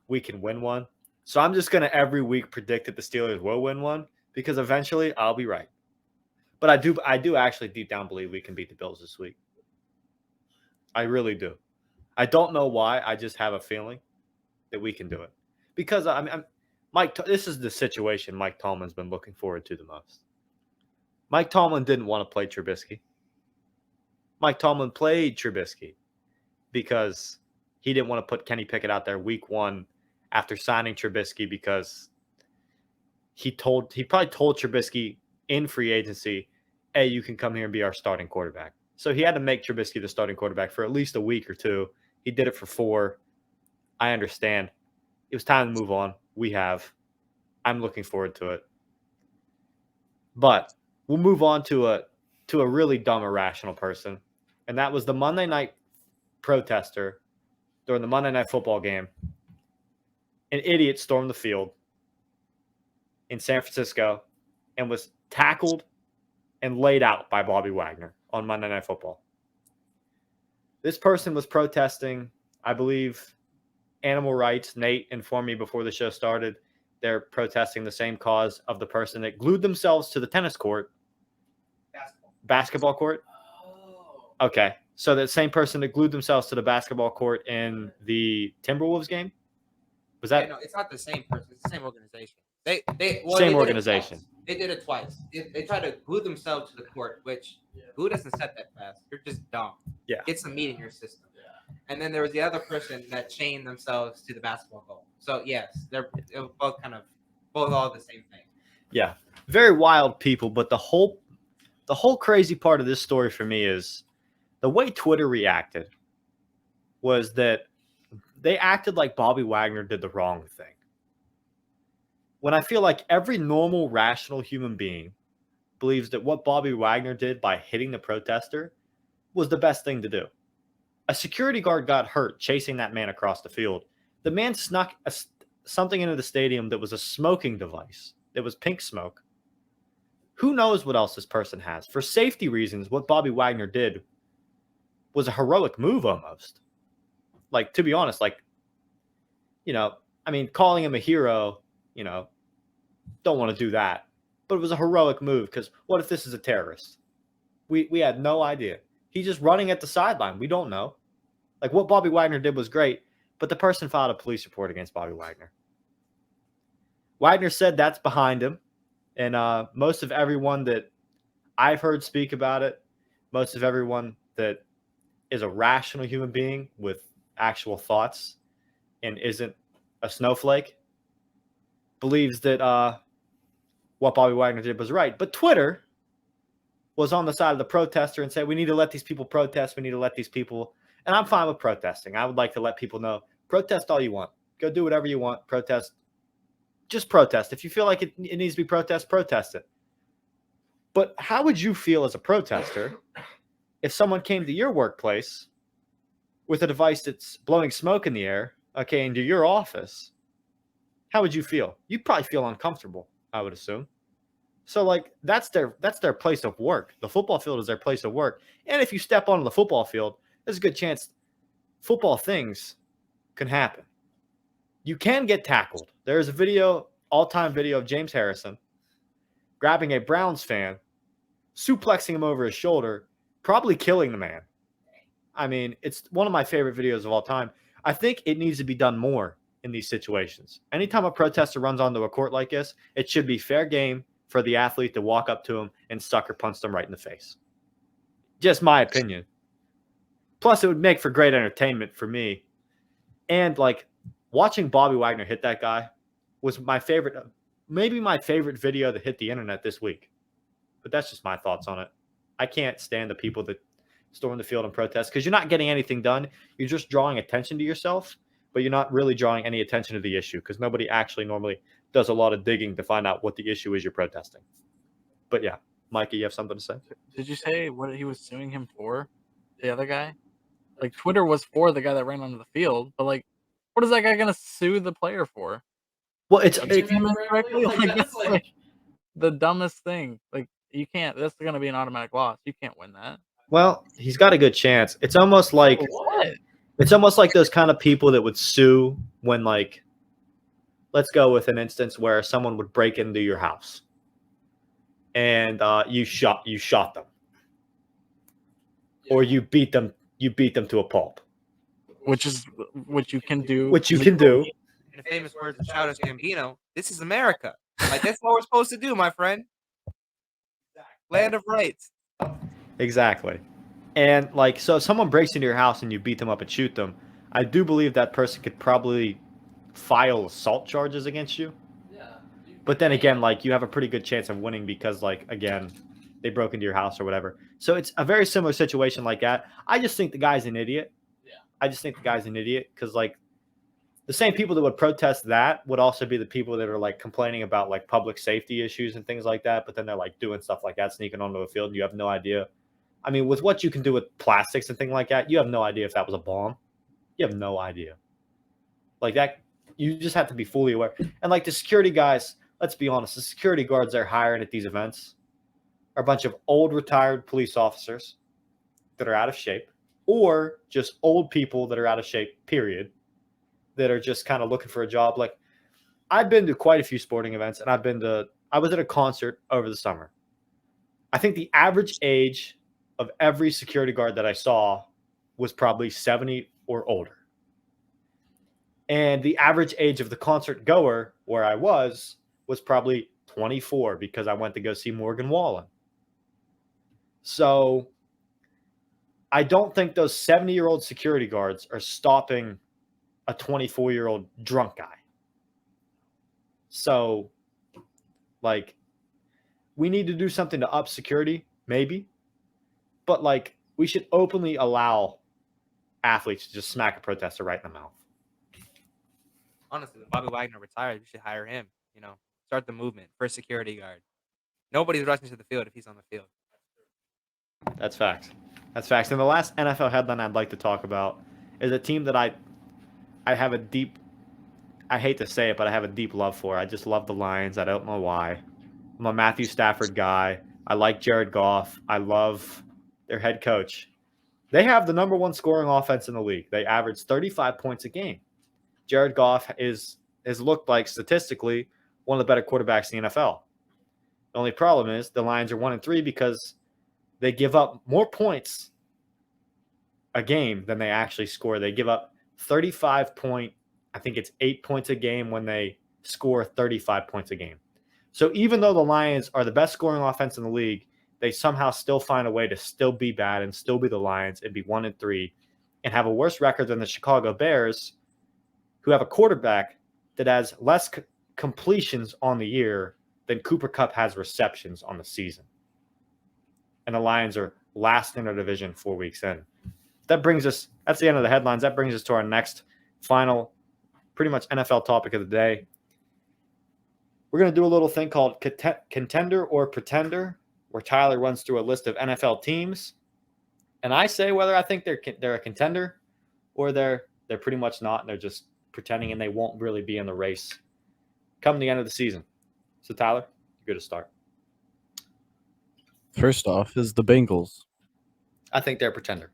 we can win one. So I'm just gonna every week predict that the Steelers will win one because eventually I'll be right. But I do actually deep down believe we can beat the Bills this week. I really do. I don't know why. I just have a feeling that we can do it because Mike. This is the situation Mike Tomlin's been looking forward to the most. Mike Tomlin didn't want to play Trubisky. Mike Tomlin played Trubisky because he didn't want to put Kenny Pickett out there week 1 after signing Trubisky because he probably told Trubisky in free agency, hey, you can come here and be our starting quarterback. So he had to make Trubisky the starting quarterback for at least a week or 2. He did it for 4. I understand. It was time to move on. We have. I'm looking forward to it. But we'll move on to a really dumb, irrational person. And that was the Monday night protester during the Monday Night Football game. An idiot stormed the field in San Francisco and was tackled and laid out by Bobby Wagner on Monday Night Football. This person was protesting, I believe, animal rights. Nate informed me before the show started they're protesting the same cause of the person that glued themselves to the tennis court. Basketball court? Oh. Okay. So the same person that glued themselves to the basketball court in the Timberwolves game? Was that? No, it's not the same person. It's the same organization. They Same did it organization. twice. They did it twice. They tried to glue themselves to the court, which glue doesn't set that fast. You're just dumb. Yeah. Get some meat in your system. And then there was the other person that chained themselves to the basketball goal. So yes, they're both all the same thing. Yeah. Very wild people, but the whole crazy part of this story for me is the way Twitter reacted was that they acted like Bobby Wagner did the wrong thing. When I feel like every normal, rational human being believes that what Bobby Wagner did by hitting the protester was the best thing to do. A security guard got hurt chasing that man across the field. The man snuck something into the stadium that was a smoking device. It was pink smoke. Who knows what else this person has? For safety reasons, what Bobby Wagner did was a heroic move almost. Like, to be honest, calling him a hero, don't want to do that. But it was a heroic move because what if this is a terrorist? We had no idea. He's just running at the sideline. We don't know. Like, what Bobby Wagner did was great, but the person filed a police report against Bobby Wagner. Wagner said that's behind him. And most of everyone that I've heard speak about it, most of everyone that is a rational human being with actual thoughts and isn't a snowflake, believes that what Bobby Wagner did was right. But Twitter was on the side of the protester and said, we need to let these people protest. We need to let these people. And I'm fine with protesting. I would like to let people know, protest all you want. Go do whatever you want. Protest. Just protest. If you feel like it needs to be protest it. But how would you feel as a protester if someone came to your workplace with a device that's blowing smoke in the air, into your office? How would you feel? You'd probably feel uncomfortable, I would assume. So, that's their place of work. The football field is their place of work. And if you step onto the football field, there's a good chance football things can happen. You can get tackled. There's a all-time video of James Harrison grabbing a Browns fan, suplexing him over his shoulder, probably killing the man. I mean, it's one of my favorite videos of all time. I think it needs to be done more in these situations. Anytime a protester runs onto a court like this, it should be fair game for the athlete to walk up to him and sucker punch them right in the face. Just my opinion. Plus, it would make for great entertainment for me. And, watching Bobby Wagner hit that guy was my favorite, maybe my favorite video that hit the internet this week. But that's just my thoughts on it. I can't stand the people that storm the field and protest because you're not getting anything done. You're just drawing attention to yourself, but you're not really drawing any attention to the issue because nobody actually normally does a lot of digging to find out what the issue is you're protesting. But yeah, Micah, you have something to say? Did you say what he was suing him for? The other guy? Twitter was for the guy that ran onto the field, but what is that guy gonna sue the player for? Well, it's Him incorrectly? That's That's the dumbest thing. You can't. That's gonna be an automatic loss. You can't win that. well, he's got a good chance. It's almost like What? It's almost like those kind of people that would sue when, like, let's go with an instance where someone would break into your house and you shot them, or you beat them to a pulp, which you can do. which you can do. In the famous words of Childish Gambino, this is America. Like, that's what we're supposed to do, my friend. Land of rights. Exactly. And, like, so if someone breaks into your house and you beat them up and shoot them, I do believe that person could probably file assault charges against you. Yeah. But then again, like, you have a pretty good chance of winning because, like, again, they broke into your house or whatever. So it's a very similar situation like that. I just think the guy's an idiot. Yeah. I just think the guy's an idiot because, like, the same people that would protest that would also be the people that are, like, complaining about, like, public safety issues and things like that. But then they're, like, doing stuff like that, sneaking onto a field, and you have no idea. I mean, with what you can do with plastics and things like that, you have no idea if that was a bomb. You have no idea. Like that, you just have to be fully aware. And, like, the security guys, let's be honest, the security guards they're hiring at these events are a bunch of old retired police officers that are out of shape, or just old people that are out of shape, period, that are just kind of looking for a job. Like, I've been to quite a few sporting events, and I was at a concert over the summer. I think the average age of every security guard that I saw was probably 70 or older. And the average age of the concert goer where I was probably 24 because I went to go see Morgan Wallen. So I don't think those 70-year-old security guards are stopping a 24-year-old drunk guy. So, like, we need to do something to up security, maybe. But, like, we should openly allow athletes to just smack a protester right in the mouth. Honestly, when Bobby Wagner retired, we should hire him. You know, start the movement. First security guard. Nobody's rushing to the field if he's on the field. That's facts. That's facts. And the last NFL headline I'd like to talk about is a team that I have a deep, I hate to say it, but I have a deep love for. I just love the Lions. I don't know why. I'm a Matthew Stafford guy. I like Jared Goff. I love their head coach. They have the number one scoring offense in the league. They average 35 points a game. Jared Goff has looked like, statistically, one of the better quarterbacks in the NFL. The only problem is the Lions are 1-3 because they give up more points a game than they actually score. They give up 35 point, I think it's 8 points a game when they score 35 points a game. So even though the Lions are the best scoring offense in the league, they somehow still find a way to still be bad and still be the Lions and be 1-3 and have a worse record than the Chicago Bears, who have a quarterback that has less completions on the year than Cooper Kupp has receptions on the season. And the Lions are last in their division 4 weeks in. That brings us, that's the end of the headlines. That brings us to our next final, pretty much NFL topic of the day. We're going to do a little thing called Contender or Pretender, where Tyler runs through a list of NFL teams. And I say whether I think they're a contender or they're pretty much not, and they're just pretending and they won't really be in the race come the end of the season. So, Tyler, you're good to start. First off is the Bengals. I think they're a pretender.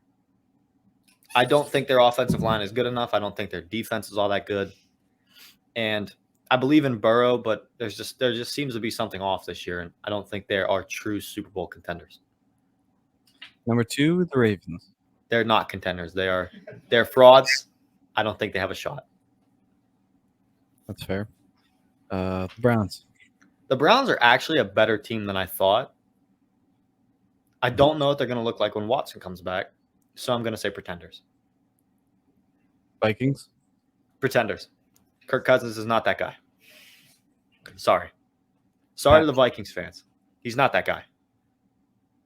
I don't think their offensive line is good enough. I don't think their defense is all that good. And I believe in Burrow, but there just seems to be something off this year, and I don't think they are true Super Bowl contenders. Number 2, the Ravens. They're not contenders. They're frauds. I don't think they have a shot. That's fair. The Browns. The Browns are actually a better team than I thought. I don't know what they're going to look like when Watson comes back, so I'm going to say pretenders. Vikings. Pretenders. Kirk Cousins is not that guy. Sorry to the Vikings fans. He's not that guy.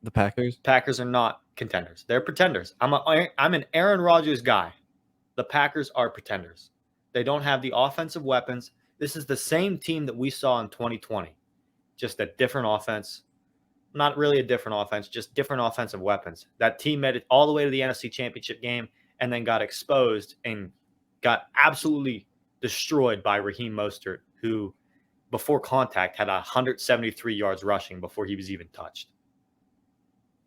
The Packers. Packers are not contenders. They're pretenders. I'm an Aaron Rodgers guy. The Packers are pretenders. They don't have the offensive weapons. This is the same team that we saw in 2020, just a different offense. Not really a different offense, just different offensive weapons. That team made it all the way to the NFC Championship game and then got exposed and got absolutely destroyed by Raheem Mostert, who before contact had 173 yards rushing before he was even touched.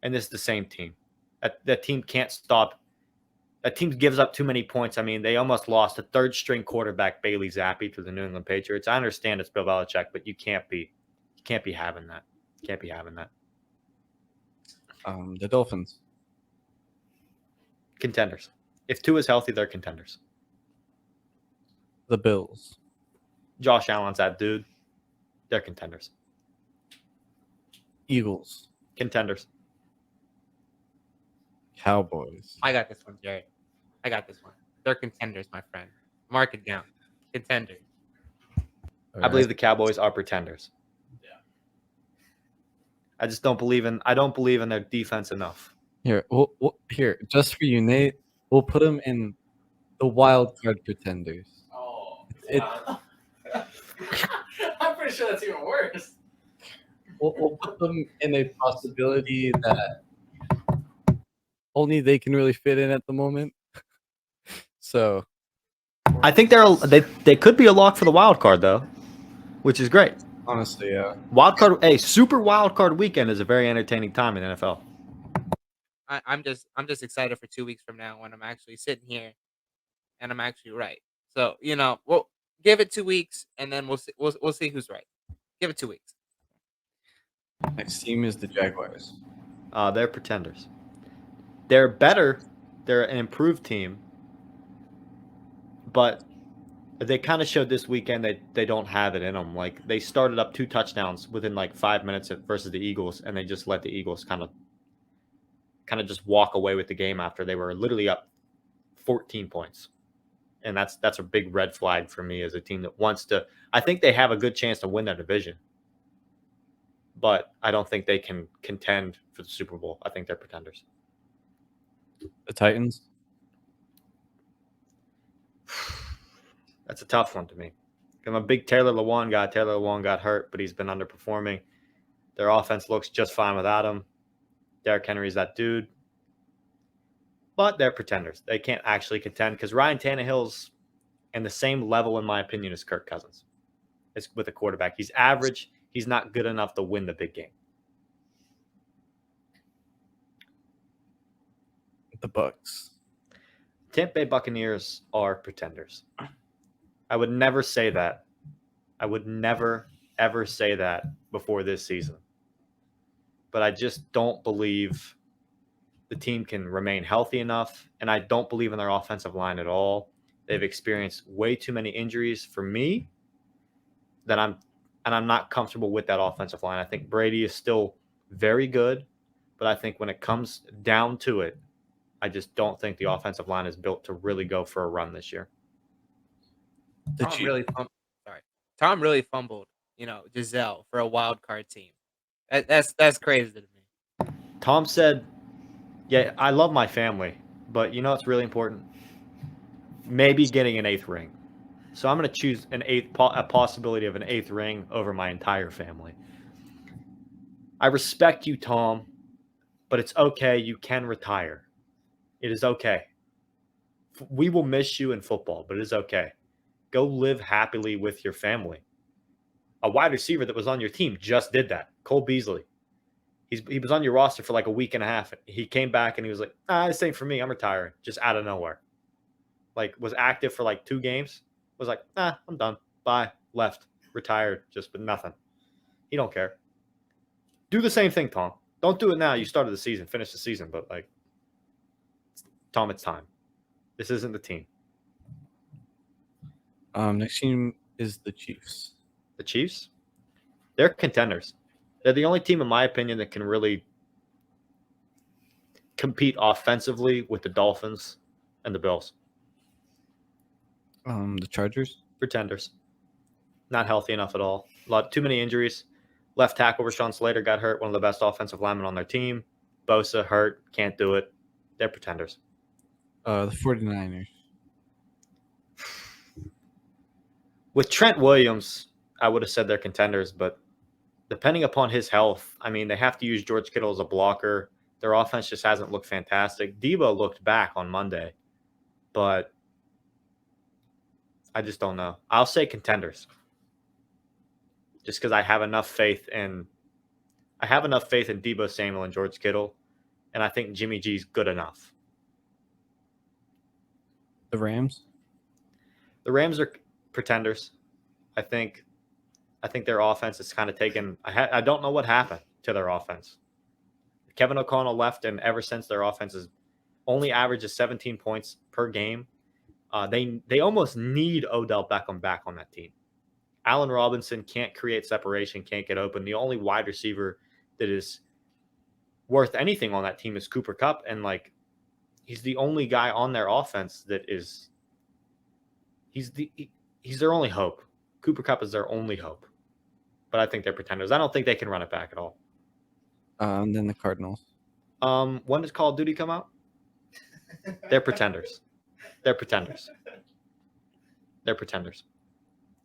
And this is the same team. That team can't stop That team gives up too many points. I mean, they almost lost a third-string quarterback, Bailey Zappi, to the New England Patriots. I understand it's Bill Belichick, but you can't be having that. Can't be having that. The Dolphins. Contenders. If Tua is healthy, they're contenders. The Bills. Josh Allen's that dude. They're contenders. Eagles. Contenders. Cowboys. I got this one, Jerry. I got this one. They're contenders, my friend. Mark it down. Contenders. I believe the Cowboys are pretenders. Yeah. I just don't believe in their defense enough. Here, here, just for you, Nate, we'll put them in the wild card pretenders. Oh. It- I'm pretty sure that's even worse. We'll put them in a possibility that only they can really fit in at the moment. So I think they could be a lock for the wild card though, which is great. honestly, yeah. Wild card, super wild card weekend is a very entertaining time in the NFL. I'm just excited for 2 weeks from now when I'm actually sitting here and I'm actually right. So, we'll give it 2 weeks and then we'll see who's right. Give it 2 weeks. Next team is the Jaguars. They're pretenders. They're better. They're an improved team, but they kind of showed this weekend that they don't have it in them. Like they started up 2 touchdowns within like 5 minutes versus the Eagles, and they just let the Eagles kind of just walk away with the game after they were literally up 14 points. And that's a big red flag for me as a team that wants to. I think they have a good chance to win that division, but I don't think they can contend for the Super Bowl. I think they're pretenders. The Titans. That's a tough one to me. I'm a big Taylor Lewan guy. Taylor Lewan got hurt, but he's been underperforming. Their offense looks just fine without him. Derrick Henry's that dude. But they're pretenders. They can't actually contend because Ryan Tannehill's in the same level, in my opinion, as Kirk Cousins. It's with a quarterback. He's average. He's not good enough to win the big game. The Bucks. Tampa Bay Buccaneers are pretenders. I would never say that. I would never, ever say that before this season. But I just don't believe the team can remain healthy enough, and I don't believe in their offensive line at all. They've experienced way too many injuries for me that I'm not comfortable with that offensive line. I think Brady is still very good, but I think when it comes down to it, I just don't think the offensive line is built to really go for a run this year. Tom really fumbled, Giselle for a wild card team. That's crazy to me. Tom said, yeah, I love my family, but it's really important? Maybe getting an 8th ring. So I'm going to choose a possibility of an 8th ring over my entire family. I respect you, Tom, but it's okay. You can retire. It is okay. We will miss you in football, but it is okay. Go live happily with your family. A wide receiver that was on your team just did that. Cole Beasley. He was on your roster for like a week and a half. He came back and he was like, this ain't for me. I'm retiring. Just out of nowhere. Like, was active for like 2 games. Was like, I'm done. Bye. Left. Retired. Just with nothing. He don't care. Do the same thing, Tom. Don't do it now. You started the season. Finish the season. But like, Tom, it's time. This isn't the team. Next team is the Chiefs. The Chiefs? They're contenders. They're the only team, in my opinion, that can really compete offensively with the Dolphins and the Bills. The Chargers. Pretenders. Not healthy enough at all. Too many injuries. Left tackle Rashawn Slater got hurt, one of the best offensive linemen on their team. Bosa hurt, can't do it. They're pretenders. The 49ers. With Trent Williams, I would have said they're contenders, but depending upon his health, I mean, they have to use George Kittle as a blocker. Their offense just hasn't looked fantastic. Debo looked back on Monday, but I just don't know. I'll say contenders. Just because I have enough faith in Debo Samuel and George Kittle, and I think Jimmy G's good enough. The Rams. The Rams are pretenders. I think their offense is kind of taken. I don't know what happened to their offense. Kevin O'Connell left, and ever since their offense is only averages 17 points per game. They almost need Odell Beckham back on that team. Allen Robinson can't create separation, can't get open. The only wide receiver that is worth anything on that team is Cooper Kupp, and like he's the only guy on their offense that is. He's their only hope. Cooper Kupp is their only hope. But I think they're pretenders. I don't think they can run it back at all. And then the Cardinals. When does Call of Duty come out? They're pretenders. They're pretenders. They're pretenders.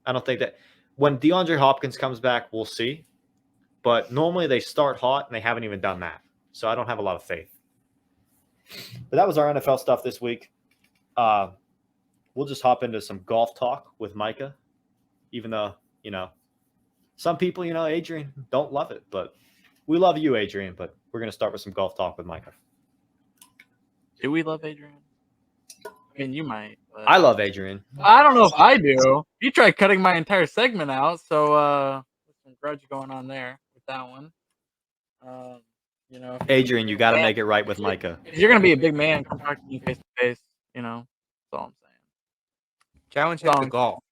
I don't think that when DeAndre Hopkins comes back, we'll see. But normally they start hot and they haven't even done that. So I don't have a lot of faith. But that was our NFL stuff this week. We'll just hop into some golf talk with Micah. Even though, some people, Adrian, don't love it. But we love you, Adrian. But we're going to start with some golf talk with Micah. Do we love Adrian? I mean, you might. But I love Adrian. I don't know if I do. You tried cutting my entire segment out, so there's some grudge going on there with that one. Adrian, you got to make it right with Micah. If you're gonna be a big man, come talk to me face to face. That's all I'm saying. Challenge him to golf.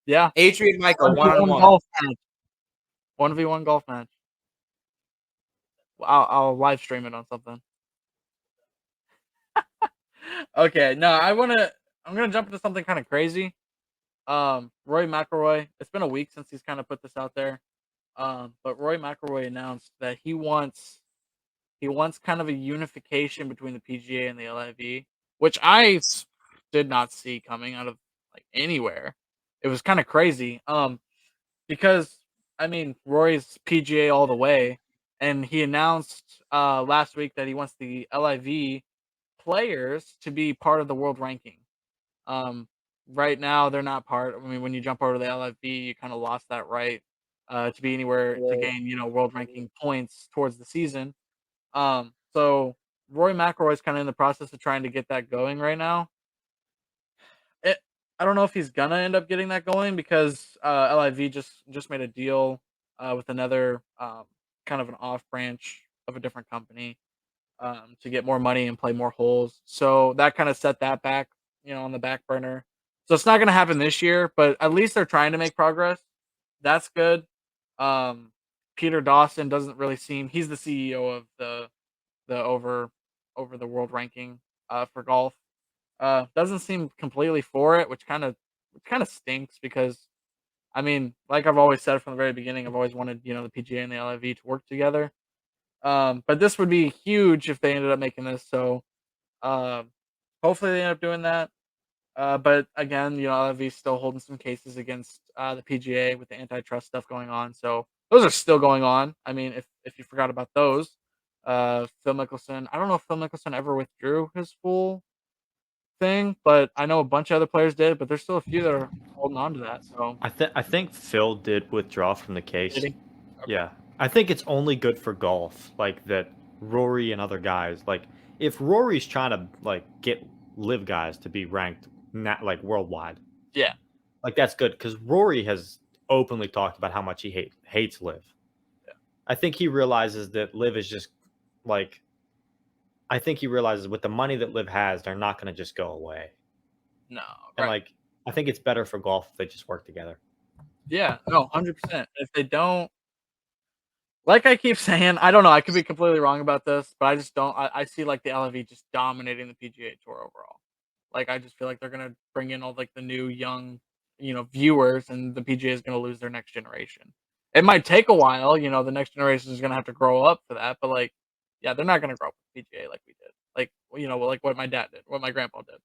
Yeah. Adrian Micah 1-on-1. golf match. 1v1 golf match. I'll live stream it on something. Okay, no, I'm gonna jump into something kind of crazy. Roy McIlroy. It's been a week since he's kind of put this out there. But Roy McIlroy announced that he wants kind of a unification between the PGA and the LIV, which I did not see coming out of like anywhere. It was kind of crazy. Because I mean Roy's PGA all the way, and he announced last week that he wants the LIV players to be part of the world ranking. Right now they're not part. I mean, when you jump over to the LIV, you kind of lost that right to be anywhere to gain, world ranking points towards the season. So Roy McIlroy is kind of in the process of trying to get that going right now. I don't know if he's gonna end up getting that going because LIV just made a deal with another kind of an off branch of a different company to get more money and play more holes. So that kind of set that back, on the back burner. So it's not going to happen this year, but at least they're trying to make progress. That's good. Peter Dawson doesn't really seem. He's the CEO of the over the world ranking for golf. Doesn't seem completely for it, which kind of stinks because, I mean, like I've always said from the very beginning, I've always wanted the PGA and the LIV to work together. But this would be huge if they ended up making this. So hopefully they end up doing that. But again, LIV's still holding some cases against the PGA with the antitrust stuff going on. So those are still going on. I mean, if you forgot about those, Phil Mickelson. I don't know if Phil Mickelson ever withdrew his full thing, but I know a bunch of other players did. But there's still a few that are holding on to that. So I think Phil did withdraw from the case. Did he? Yeah. I think it's only good for golf, like that Rory and other guys, like if Rory's trying to like get live guys to be ranked not like worldwide. Yeah. Like that's good because Rory has openly talked about how much he hates live. Yeah. I think he realizes that live is just like I think he realizes with the money that live has, they're not going to just go away. No. And right. like I think it's better for golf if they just work together. Yeah. No. 100%. If they don't. Like I keep saying, I don't know. I could be completely wrong about this, but I just don't. I see like the LIV just dominating the PGA Tour overall. Like I just feel like they're gonna bring in all like the new young, viewers, and the PGA is gonna lose their next generation. It might take a while. The next generation is gonna have to grow up for that. But like, yeah, they're not gonna grow up with PGA like we did. Like like what my dad did, what my grandpa did.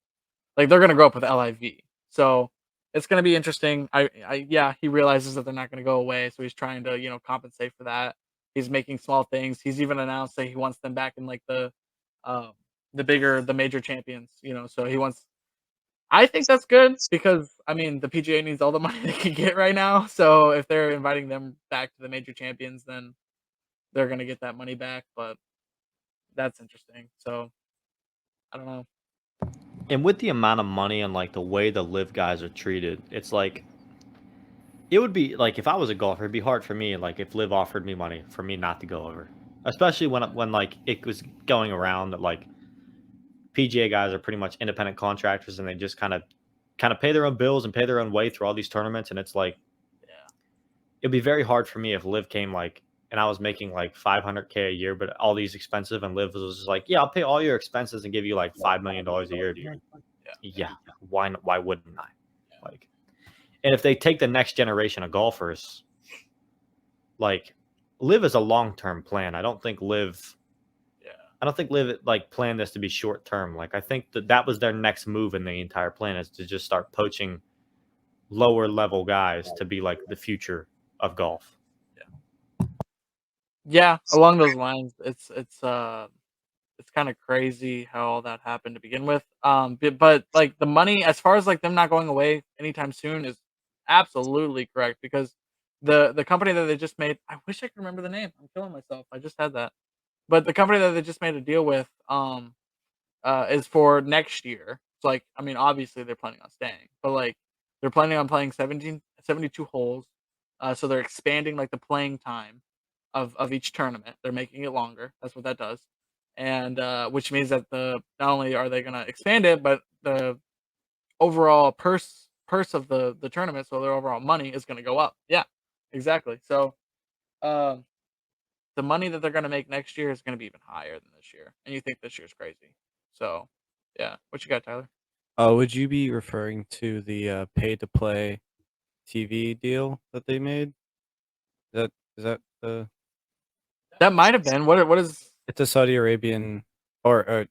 Like they're gonna grow up with LIV. So it's gonna be interesting. Yeah, he realizes that they're not gonna go away, so he's trying to compensate for that. He's making small things. He's even announced that he wants them back in like the major champions, so he wants. I think that's good because I mean the PGA needs all the money they can get right now. So if they're inviting them back to the major champions, then they're gonna get that money back. But that's interesting. So I don't know. And with the amount of money and like the way the live guys are treated, it's like it would be like if I was a golfer, it'd be hard for me. Like if live offered me money for me not to go over, especially when like it was going around that like PGA guys are pretty much independent contractors and they just kind of pay their own bills and pay their own way through all these tournaments. And it's like Yeah. it'd be very hard for me if live came like and I was making like 500K a year, but all these expensive and live was just like, yeah, I'll pay all your expenses and give you like $5 million a year, dude. Yeah, why wouldn't I? Like, and if they take the next generation of golfers, like live is a long-term plan. I don't think live like planned this to be short term. Like I think that was their next move in the entire plan is to just start poaching lower level guys to be like the future of golf. Yeah, along those lines, it's kind of crazy how all that happened to begin with. But like the money, as far as like them not going away anytime soon, is absolutely correct because the company that they just made, I wish I could remember the name. I'm killing myself. I just had that, but the company that they just made a deal with, is for next year. It's like, I mean, obviously they're planning on staying, but like they're planning on playing 72 holes. So they're expanding like the playing time of each tournament. They're making it longer. That's what that does. And which means that not only are they going to expand it, but the overall purse of the tournament, so their overall money is going to go up. Yeah, exactly. So um, the money that they're going to make next year is going to be even higher than this year. And you think this year's crazy. So yeah, what you got, Tyler? Would you be referring to the pay to play TV deal that they made? Is that the? That might have been what is It's a Saudi Arabian or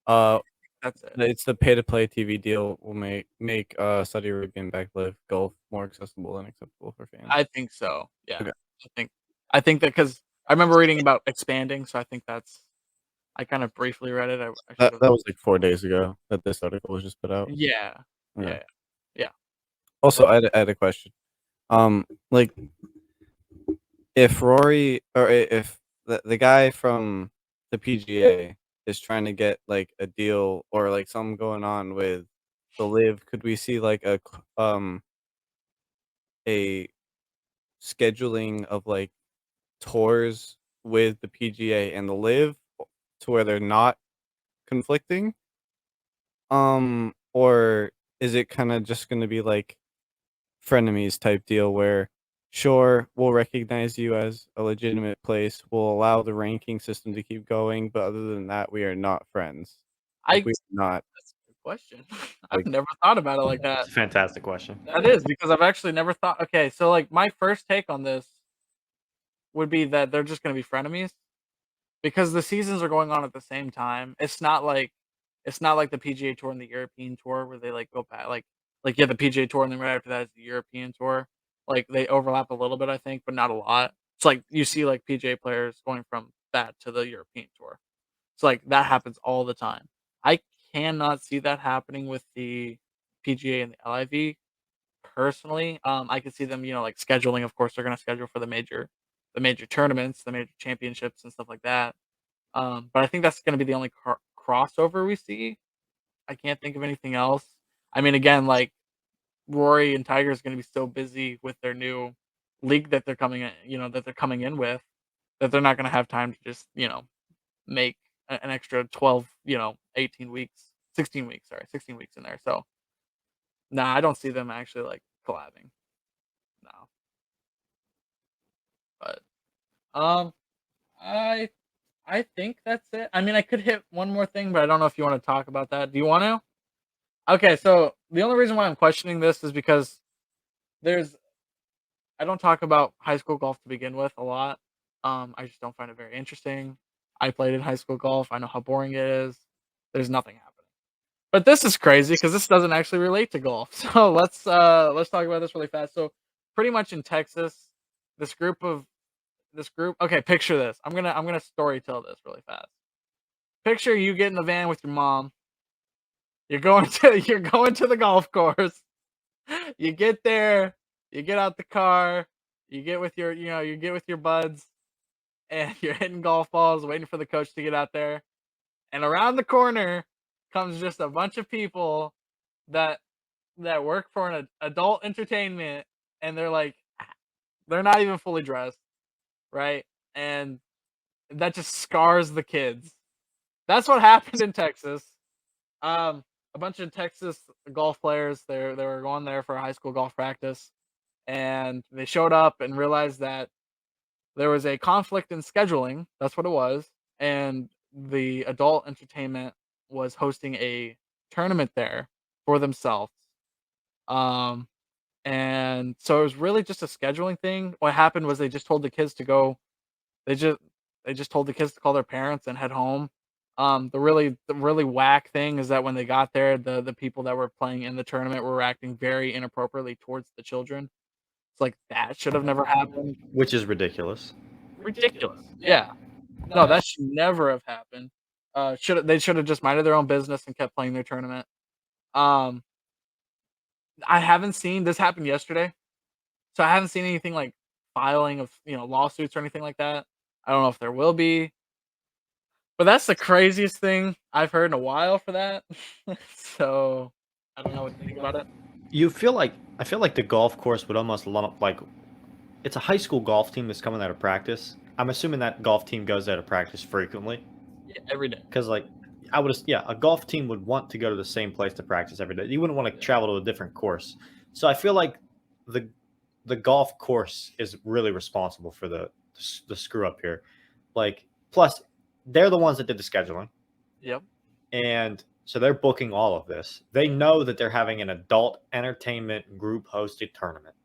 uh that's it. it's the pay to play TV deal will make Saudi Arabian back live golf more accessible and acceptable for fans. I think so. Yeah, Okay. I think that because I remember reading about expanding, so I think that's. I kind of briefly read it. I should That have. that was like 4 days ago that this article was just put out. Yeah, Okay. yeah. Also, I had a question. Like if Rory or if the guy from the PGA is trying to get like a deal or like something going on with the live, could we see like a scheduling of like tours with the PGA and the live to where they're not conflicting? Or is it kind of just going to be like frenemies type deal where sure we'll recognize you as a legitimate place, we'll allow the ranking system to keep going, but other than that we are not friends. Like I we're not That's a good question. I've like never thought about it like that. It's a fantastic question. That is because I've actually never thought. Okay, so like my first take on this would be that they're just going to be frenemies because the seasons are going on at the same time. It's not like the PGA Tour and the European Tour where they like go back like yeah the PGA Tour and then right after that is the European Tour. Like they overlap a little bit, I think, but not a lot. It's like you see like PGA players going from that to the European Tour. It's like that happens all the time. I cannot see that happening with the PGA and the LIV personally. I could see them, like scheduling. Of course, they're going to schedule for the major tournaments, the major championships, and stuff like that. But I think that's going to be the only crossover we see. I can't think of anything else. I mean, again, like Rory and Tiger is going to be so busy with their new league that they're coming in with that they're not going to have time to just make an extra 12, 18 weeks, 16 weeks, sorry, 16 weeks in there. So, nah, I don't see them actually like collabing. No. But um I I think that's it. I mean, I could hit one more thing, but I don't know if you want to talk about that. Do you want to? Okay, so the only reason why I'm questioning this is because there's I don't talk about high school golf to begin with a lot. I just don't find it very interesting. I played in high school golf. I know how boring it is. There's nothing happening. But this is crazy because this doesn't actually relate to golf. So let's talk about this really fast. So pretty much in Texas, this group. Okay, picture this. I'm gonna story tell this really fast. Picture you get in the van with your mom. You're going to the golf course. You get there. You get out the car. You get with your buds, and you're hitting golf balls, waiting for the coach to get out there. And around the corner comes just a bunch of people that work for an adult entertainment, and they're not even fully dressed, right? And that just scars the kids. That's what happened in Texas. A bunch of Texas golf players, they were going there for a high school golf practice, and they showed up and realized that there was a conflict in scheduling. That's what it was. And the adult entertainment was hosting a tournament there for themselves. And so it was really just a scheduling thing. What happened was they just told the kids to go. They just told the kids to call their parents and head home. The really whack thing is that when they got there, the people that were playing in the tournament were acting very inappropriately towards the children. It's like that should have never happened. Which is ridiculous. Ridiculous. Yeah. No, that should never have happened. They should have just minded their own business and kept playing their tournament. I haven't seen this happen yesterday, so I haven't seen anything like filing of lawsuits or anything like that. I don't know if there will be, but that's the craziest thing I've heard in a while for that. So I don't know what to think about it. I feel like the golf course would almost like it's a high school golf team that's coming there to practice. I'm assuming that golf team goes there to practice frequently. Yeah, every day. Because a golf team would want to go to the same place to practice every day. You wouldn't want to travel to a different course. So I feel like the golf course is really responsible for the screw up here. Like, plus they're the ones that did the scheduling. Yep. And so they're booking all of this. They know that they're having an adult entertainment group hosted tournament.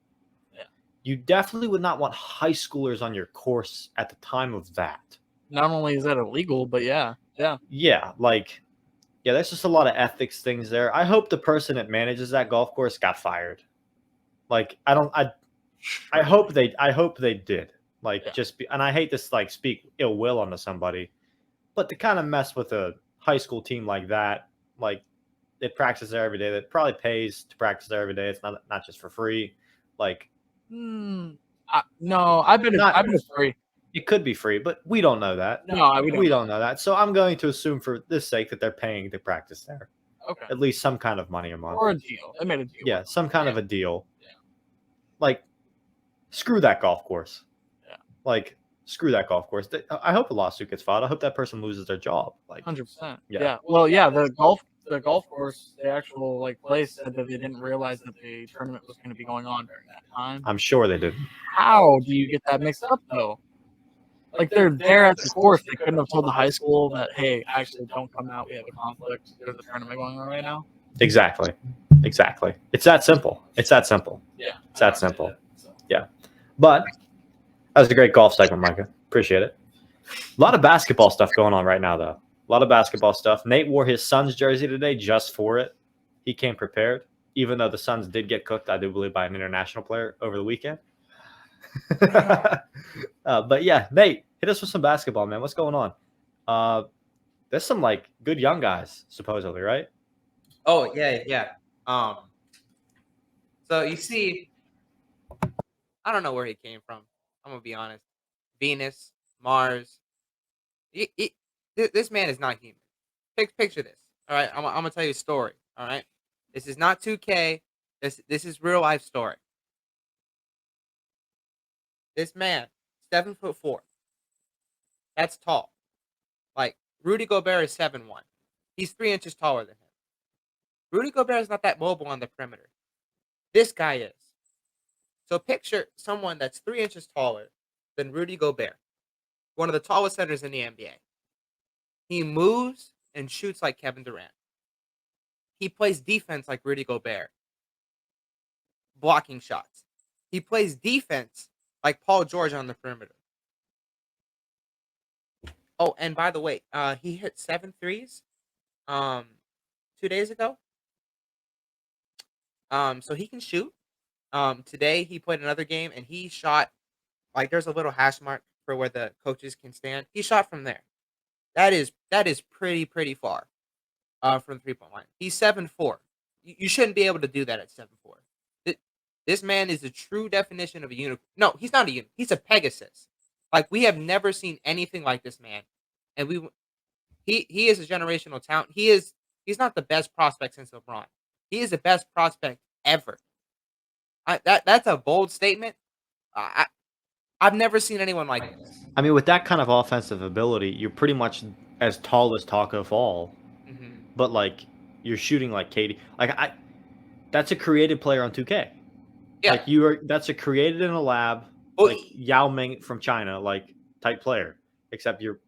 Yeah. You definitely would not want high schoolers on your course at the time of that. Not only is that illegal, but yeah. Yeah, there's just a lot of ethics things there. I hope the person that manages that golf course got fired. I hope they did. And I hate to speak ill will onto somebody, but to kind of mess with a high school team like that, they practice there every day. That probably pays to practice there every day. It's not just for free. No, I bet it's free. It could be free, but we don't know that. No, we don't know that. So I'm going to assume for this sake that they're paying to practice there. Okay. At least some kind of money a month. Or a deal. They made a deal. Yeah, some kind of a deal. Yeah. Screw that golf course. Yeah. Screw that golf course. I hope a lawsuit gets filed. I hope that person loses their job. 100%. Yeah. Yeah. Well, yeah, the golf course, the actual place said that they didn't realize that the tournament was going to be going on during that time. I'm sure they didn't. How do you get that mixed up though? They're there at the course. They couldn't have told the high school that, hey, actually don't come out. We have a conflict. There's a tournament going on right now. Exactly. It's that simple. Yeah. It's that simple. Yeah. But that was a great golf segment, Micah. Appreciate it. A lot of basketball stuff going on right now, though. A lot of basketball stuff. Nate wore his Suns jersey today just for it. He came prepared, even though the Suns did get cooked, I do believe, by an international player over the weekend. But yeah, Nate, hit us with some basketball, man. What's going on? There's some good young guys, supposedly, right? Oh yeah. So you see, I don't know where he came from. I'm gonna be honest. Venus, Mars. This man is not human. Picture this. All right, I'm gonna tell you a story. All right, this is not 2K. This is real life story. This man, 7'4". That's tall. Rudy Gobert is 7'1". He's 3 inches taller than him. Rudy Gobert is not that mobile on the perimeter. This guy is. So picture someone that's 3 inches taller than Rudy Gobert, one of the tallest centers in the NBA. He moves and shoots like Kevin Durant. He plays defense like Rudy Gobert, blocking shots. He plays defense like Paul George on the perimeter. Oh, and by the way, he hit 7 threes 2 days ago. So he can shoot. Today he played another game and he shot there's a little hash mark for where the coaches can stand. He shot from there. That is pretty far from the 3-point line. He's 7'4". You shouldn't be able to do that at 7'4". This man is the true definition of a unicorn. No, he's not a unicorn. He's a Pegasus. We have never seen anything like this man, and he is a generational talent. He is He's not the best prospect since LeBron. He is the best prospect ever. That's a bold statement. I've never seen anyone like this. I mean, with that kind of offensive ability, you're pretty much as tall as Taco Fall, but like you're shooting like Katie. Like that's a created player on 2K. Yeah. Like that's a created in a lab, Well, like Yao Ming from China, like type player. Except you're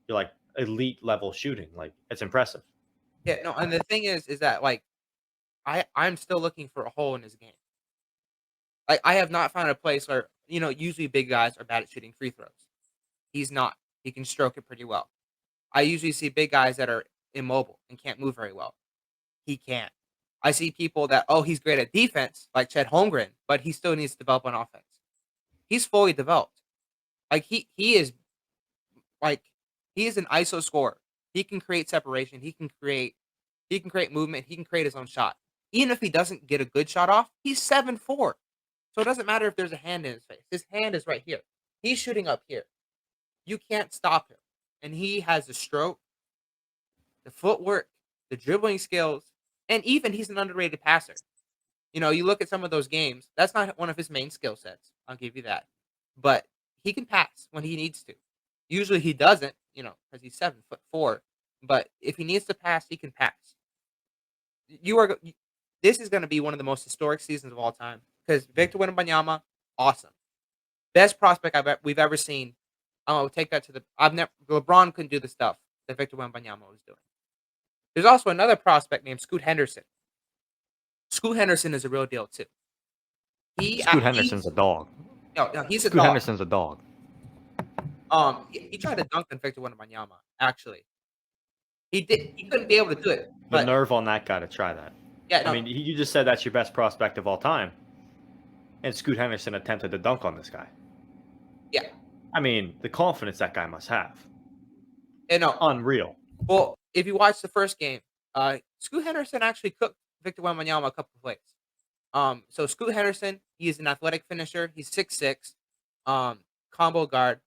like elite level shooting. Like it's impressive. yeah, no, and the thing is that like I'm still looking for a hole in his game. Like I have not found a place where usually big guys are bad at shooting free throws. He's not. He can stroke it pretty well. I usually see big guys that are immobile and can't move very well. He can't. I see people that he's great at defense, like Chet Holmgren, but he still needs to develop on offense. He's fully developed. Like he is an ISO scorer. He can create separation. He can create movement. He can create his own shot. Even if he doesn't get a good shot off, he's 7'4". So it doesn't matter if there's a hand in his face. His hand is right here. He's shooting up here. You can't stop him. And he has the stroke, the footwork, the dribbling skills, and even he's an underrated passer. You look at some of those games, that's not one of his main skill sets. I'll give you that. But he can pass when he needs to. Usually he doesn't, because he's 7'4". But if he needs to pass, he can pass. This is going to be one of the most historic seasons of all time because Victor Wembanyama, awesome, best prospect we've ever seen. I'll take that to LeBron couldn't do the stuff that Victor Wembanyama was doing. There's also another prospect named Scoot Henderson. Scoot Henderson is a real deal too. Scoot Henderson's a dog. No, he's a Scoot dog. Henderson's a dog. He tried to dunk on Victor Wembanyama. Actually, he did. He couldn't be able to do it. The nerve on that guy to try that. Yeah, no. I mean, you just said that's your best prospect of all time, and Scoot Henderson attempted to dunk on this guy. Yeah. I mean, the confidence that guy must have. Unreal. Well, if you watch the first game, Scoot Henderson actually cooked Victor Wembanyama a couple of plays. So Scoot Henderson, he's an athletic finisher. He's 6'6", combo guard.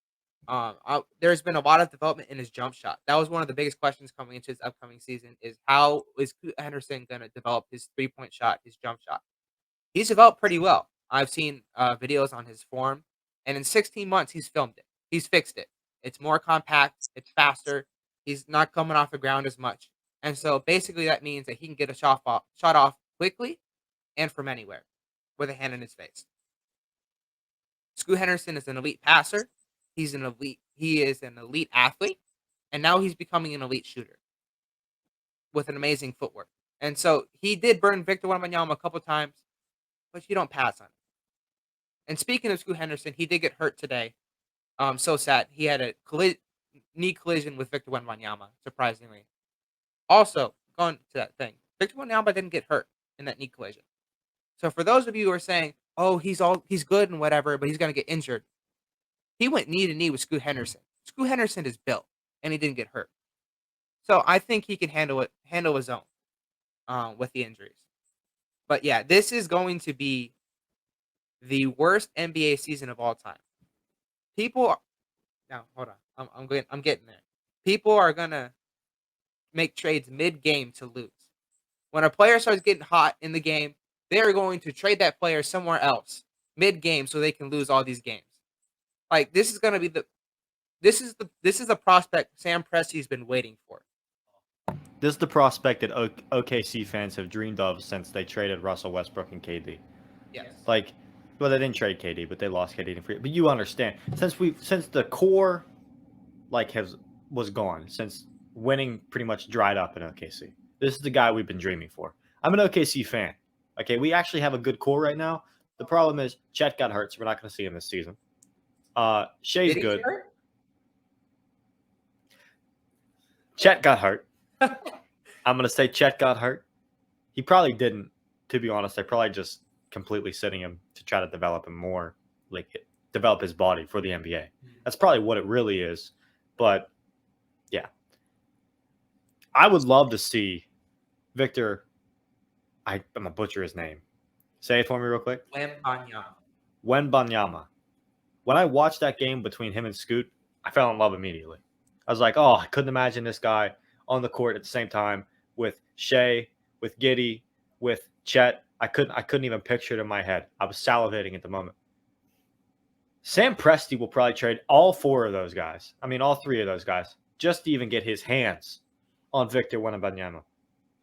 There's been a lot of development in his jump shot. That was one of the biggest questions coming into his upcoming season is how is Scoot Henderson going to develop his 3-point shot, his jump shot? He's developed pretty well. I've seen videos on his form, and in 16 months, he's filmed it. He's fixed it. It's more compact. It's faster. He's not coming off the ground as much. And so basically that means that he can get a shot off quickly and from anywhere with a hand in his face. Scoot Henderson is an elite passer. He is an elite athlete. And now he's becoming an elite shooter with an amazing footwork. And so he did burn Victor Wembanyama a couple times, but you don't pass on him. And speaking of Scoot Henderson, he did get hurt today. So sad. He had a knee collision with Victor Wembanyama, surprisingly. Also, going to that thing, Victor Wembanyama didn't get hurt in that knee collision. So for those of you who are saying, he's good and whatever, but he's going to get injured, he went knee to knee with Scoot Henderson. Scoot Henderson is built, and he didn't get hurt. So I think he can handle his own with the injuries. But yeah, this is going to be the worst NBA season of all time. Now hold on, I'm getting there. People are gonna make trades mid-game to lose. When a player starts getting hot in the game, they're going to trade that player somewhere else mid-game so they can lose all these games. Like this is gonna be this is the prospect Sam Presti's been waiting for. This is the prospect that OKC fans have dreamed of since they traded Russell Westbrook and KD. Yes. Well, they didn't trade KD, but they lost KD and free. But you understand, since the core was gone, since winning pretty much dried up in OKC. This is the guy we've been dreaming for. I'm an OKC fan. Okay, we actually have a good core right now. The problem is Chet got hurt, so we're not going to see him this season. Shea's good. Chet got hurt. I'm going to say Chet got hurt. He probably didn't, to be honest. They probably just completely sitting him to try to develop him more, develop his body for the NBA. That's probably what it really is. But, yeah. I would love to see Victor. I'm going to butcher his name. Say it for me real quick. Wembanyama. When I watched that game between him and Scoot, I fell in love immediately. I was like, I couldn't imagine this guy on the court at the same time with Shea, with Giddey, with Chet. I couldn't even picture it in my head. I was salivating at the moment. Sam Presti will probably trade all four of those guys. I mean, all three of those guys, just to even get his hands on Victor Wembanyama.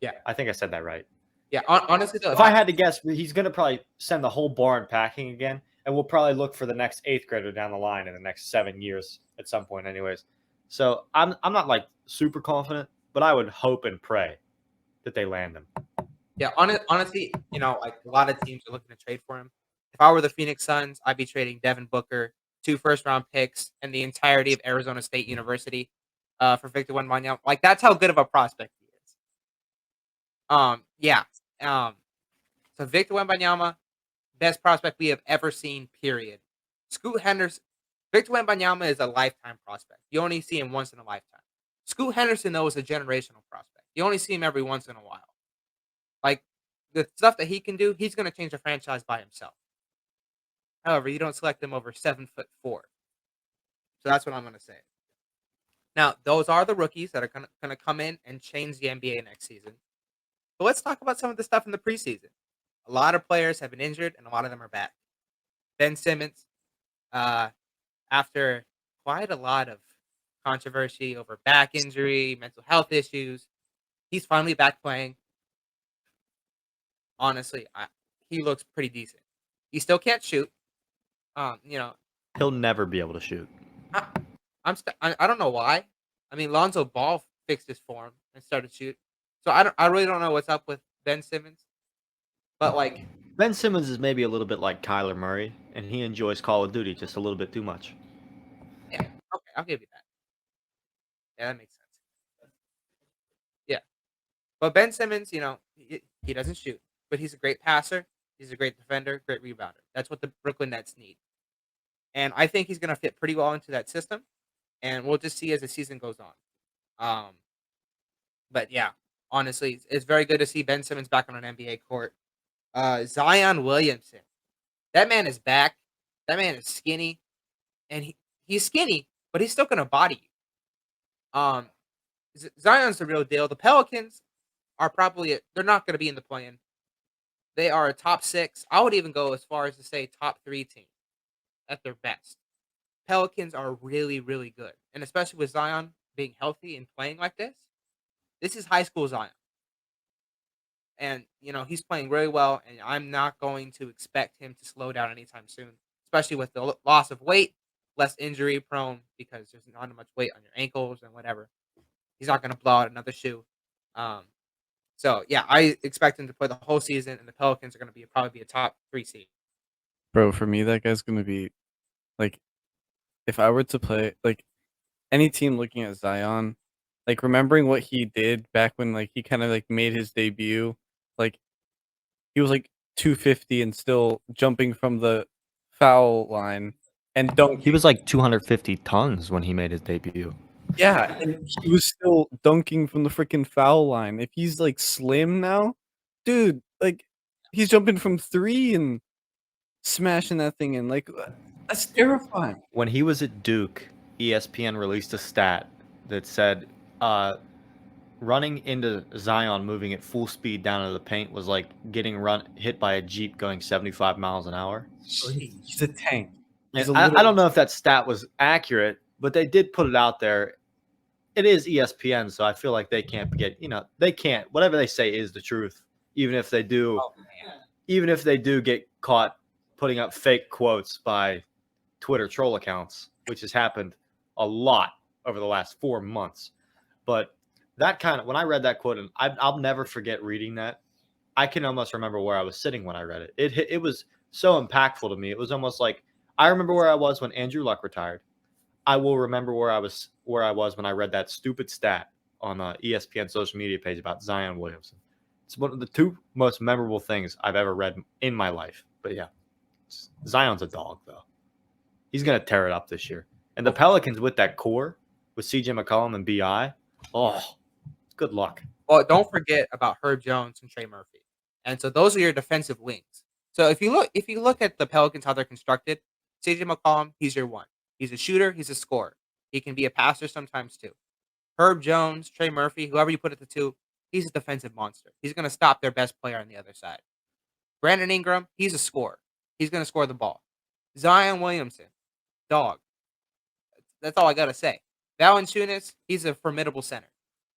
Yeah. I think I said that right. Yeah, honestly, though, If I had to guess, he's going to probably send the whole barn packing again, and we'll probably look for the next eighth grader down the line in the next 7 years at some point, anyways. So I'm not like super confident, but I would hope and pray that they land him. yeah, honestly, like a lot of teams are looking to trade for him. If I were the Phoenix Suns, I'd be trading Devin Booker, 2 first-round picks, and the entirety of Arizona State University for Victor Wembanyama. Like, that's how good of a prospect he is. Yeah. So Victor Wembanyama, best prospect we have ever seen, period. Scoot Henderson, Victor Wembanyama is a lifetime prospect. You only see him once in a lifetime. Scoot Henderson, though, is a generational prospect. You only see him every once in a while. Like, the stuff that he can do, he's going to change a franchise by himself. However, you don't select him over 7'4". So that's what I'm going to say. Now, those are the rookies that are going to come in and change the NBA next season. But let's talk about some of the stuff in the preseason. A lot of players have been injured, and a lot of them are back. Ben Simmons, after quite a lot of controversy over back injury, mental health issues, he's finally back playing. Honestly, he looks pretty decent. He still can't shoot. He'll never be able to shoot. I don't know why. I mean, Lonzo Ball fixed his form and started to shoot. So I really don't know what's up with Ben Simmons. But like, Ben Simmons is maybe a little bit like Kyler Murray, and he enjoys Call of Duty just a little bit too much. yeah, okay, I'll give you that. Yeah, that makes sense. Yeah. But Ben Simmons, he doesn't shoot, but he's a great passer. He's a great defender, great rebounder. That's what the Brooklyn Nets need. And I think he's going to fit pretty well into that system. And we'll just see as the season goes on. But yeah, honestly, it's very good to see Ben Simmons back on an NBA court. Zion Williamson. That man is back. That man is skinny. And he's skinny, but he's still going to body you. Zion's the real deal. The Pelicans are they're not going to be in the play-in. They are a top 6. I would even go as far as to say top 3 team at their best. Pelicans are really, really good. And especially with Zion being healthy and playing like this is high school Zion. And, he's playing really well, and I'm not going to expect him to slow down anytime soon, especially with the loss of weight, less injury prone because there's not much weight on your ankles and whatever. He's not going to blow out another shoe. So, yeah, I expect him to play the whole season, and the Pelicans are going to probably be a top 3 seed. Bro, for me, that guy's gonna be like, if I were to play like any team looking at Zion, like remembering what he did back when like he kind of like made his debut, like he was like 250 and still jumping from the foul line and dunk. He was like 250 tons when he made his debut. Yeah, and he was still dunking from the freaking foul line. If he's like slim now, dude, like he's jumping from 3 and smashing that thing in. Like that's terrifying. When he was at Duke, ESPN released a stat that said running into Zion moving at full speed down to the paint was like getting hit by a Jeep going 75 miles an hour. He's a tank. And I don't know if that stat was accurate, but they did put it out there. It is ESPN, so I feel like they can't they can't, whatever they say is the truth, even if they do, get caught putting up fake quotes by Twitter troll accounts, which has happened a lot over the last 4 months. But when I read that quote, and I'll never forget reading that. I can almost remember where I was sitting when I read it. It was so impactful to me. It was almost like I remember where I was when Andrew Luck retired. I will remember where I was when I read that stupid stat on ESPN social media page about Zion Williamson. It's one of the 2 most memorable things I've ever read in my life. But yeah, Zion's a dog, though. He's going to tear it up this year. And the Pelicans with that core, with CJ McCollum and B.I., good luck. Well, don't forget about Herb Jones and Trey Murphy. And so those are your defensive wings. So if you look at the Pelicans, how they're constructed, CJ McCollum, he's your one. He's a shooter. He's a scorer. He can be a passer sometimes too. Herb Jones, Trey Murphy, whoever you put at the 2, he's a defensive monster. He's going to stop their best player on the other side. Brandon Ingram, he's a scorer. He's going to score the ball. Zion Williamson, dog. That's all I got to say. Valanciunas, he's a formidable center.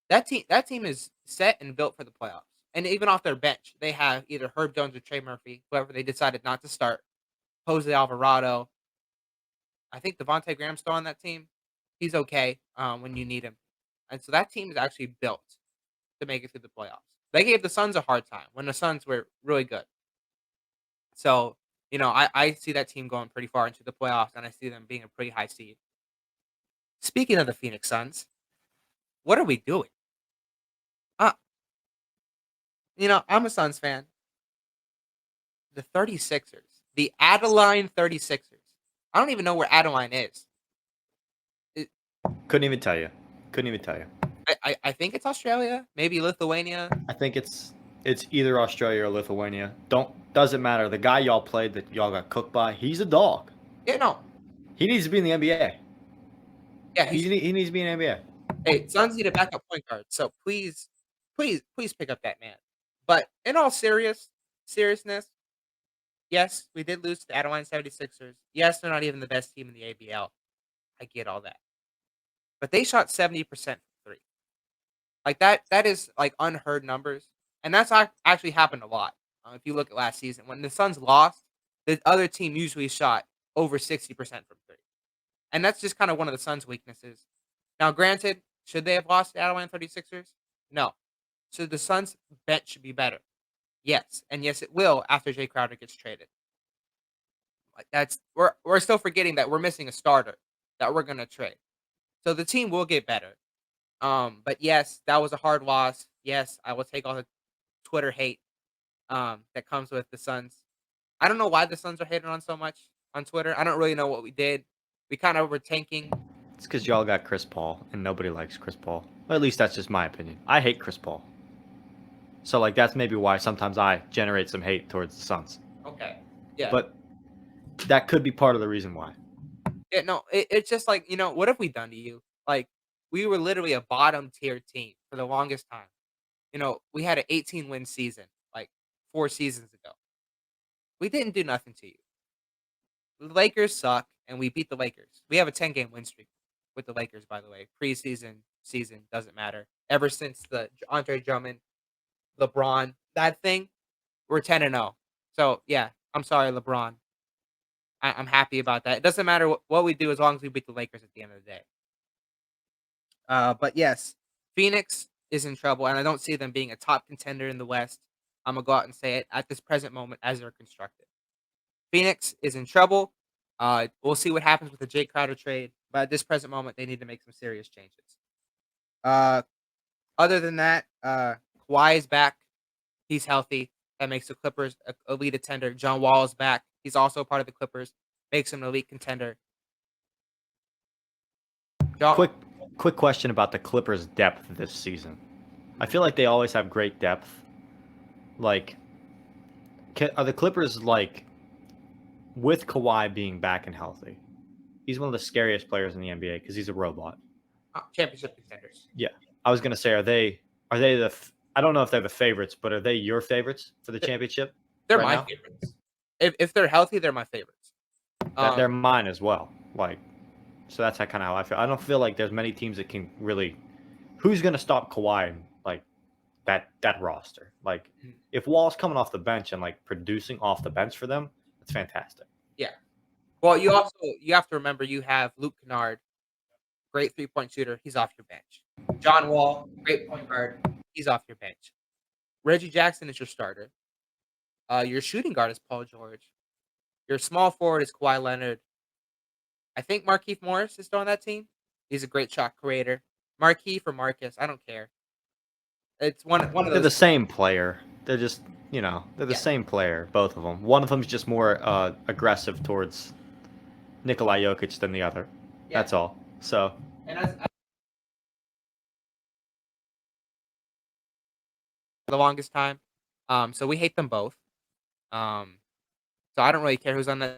That team is set and built for the playoffs. And even off their bench, they have either Herb Jones or Trey Murphy, whoever they decided not to start. Jose Alvarado. I think Devontae Graham's still on that team. He's okay when you need him. And so that team is actually built to make it through the playoffs. They gave the Suns a hard time when the Suns were really good. So, I see that team going pretty far into the playoffs, and I see them being a pretty high seed. Speaking of the Phoenix Suns, what are we doing? I'm a Suns fan. The 36ers. The Adeline 36ers. I don't even know where Adeline is. Couldn't even tell you. I think it's Australia, maybe Lithuania. I think it's either Australia or Lithuania. Doesn't matter. The guy y'all played that y'all got cooked by, he's a dog. Yeah, no. He needs to be in the NBA. Yeah, He needs to be in the NBA. Hey, Suns need a backup point guard. So please pick up that man. But in all seriousness, yes, we did lose to the Adeline 76ers. Yes, they're not even the best team in the ABL. I get all that. But they shot 70% from 3. Like that is like unheard numbers. And that's actually happened a lot. If you look at last season, when the Suns lost, the other team usually shot over 60% from 3. And that's just kind of one of the Suns' weaknesses. Now, granted, should they have lost to Adeline 36ers? No. So the Suns' bench should be better. Yes. And yes, it will after Jay Crowder gets traded. Like we're still forgetting that we're missing a starter that we're gonna trade. So the team will get better. But yes, that was a hard loss. Yes, I will take all the Twitter hate that comes with the Suns. I don't know why the Suns are hating on so much on Twitter. I don't really know what we did. We kind of were tanking. It's because y'all got Chris Paul, and nobody likes Chris Paul. Or at least that's just my opinion. I hate Chris Paul. So, that's maybe why sometimes I generate some hate towards the Suns. Okay. Yeah. But that could be part of the reason why. Yeah, no, it's just like, what have we done to you? Like, we were literally a bottom tier team for the longest time. We had an 18-win season, like 4 seasons ago. We didn't do nothing to you. The Lakers suck, and we beat the Lakers. We have a 10-game win streak with the Lakers, by the way. Preseason, season, doesn't matter. Ever since the Andre Drummond, LeBron, that thing, we're 10-0. So, yeah, I'm sorry, LeBron. I'm happy about that. It doesn't matter what we do as long as we beat the Lakers at the end of the day. But yes, Phoenix is in trouble, and I don't see them being a top contender in the West. I'm going to go out and say it at this present moment as they're constructed. Phoenix is in trouble. We'll see what happens with the Jay Crowder trade, but at this present moment, they need to make some serious changes. Other than that, Kawhi is back. He's healthy. That makes the Clippers an elite contender. John Wall is back. He's also part of the Clippers. Makes him an elite contender. Quick question about the Clippers' depth this season. I feel like they always have great depth. Like, are the Clippers, with Kawhi being back and healthy, he's one of the scariest players in the NBA because he's a robot. Championship contenders. Yeah. I was going to say, are they I don't know if they're the favorites, but are they your favorites for the championship? They're right my now? favorites. If they're healthy, they're my favorites. They're mine as well. So that's kind of how I feel. I don't feel like there's many teams that can really. Who's going to stop Kawhi in that roster? If Wall's coming off the bench and producing off the bench for them, it's fantastic. Yeah. Well, you have to remember you have Luke Kennard, great 3-point shooter. He's off your bench. John Wall, great point guard. He's off your bench. Reggie Jackson is your starter. Your shooting guard is Paul George. Your small forward is Kawhi Leonard. I think Markieff Morris is still on that team. He's a great shot creator. Markieff or Marcus, I don't care. It's one of those. They're the same player. They're just, they're the same player, both of them. One of them is just more aggressive towards Nikola Jokic than the other. Yeah. That's all. So. And the longest time. So we hate them both. So I don't really care who's on the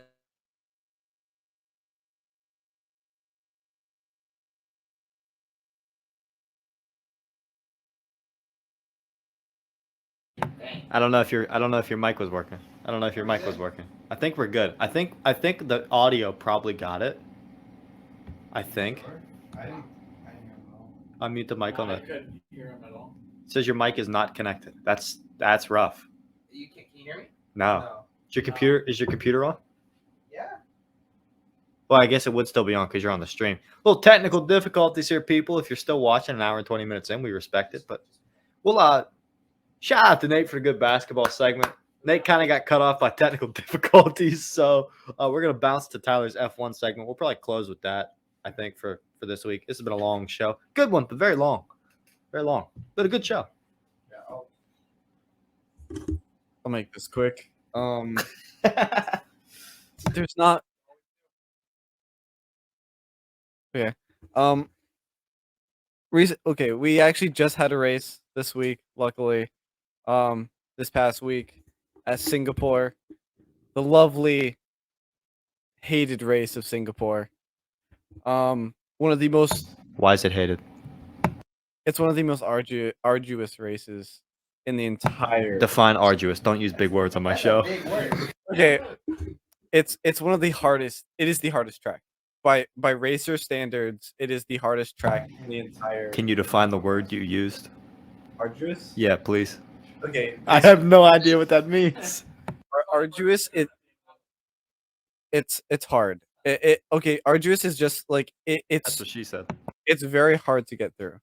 I don't know if your mic was working. I think we're good. I think the audio probably got it. I think. Unmute the mic on I the. couldn't hear him at all. It says your mic is not connected. That's rough. Can you hear me? No. Is your computer on? Yeah. Well, I guess it would still be on because you're on the stream. Little technical difficulties here, people. If you're still watching an hour and 20 minutes in, we respect it. But we'll shout out to Nate for the good basketball segment. Nate kind of got cut off by technical difficulties, so we're gonna bounce to Tyler's F1 segment. We'll probably close with that, I think, for this week. This has been a long show. Good one, but very long. But a good show. I'll make this quick. There's not. Okay. Okay, we actually just had a race this week, luckily. This past week at Singapore. The lovely hated race of Singapore. One of the most Why is it hated? It's one of the most arduous races in the entire. Define arduous. Don't use big words on my show. Okay, it's one of the hardest. It is the hardest track by racer standards. It is the hardest track in the entire. Can you define the word you used? Arduous? Yeah, please. Okay, I have no idea what that means. arduous. It's hard. Okay. Arduous is just like That's it's what she said. it's very hard to get through.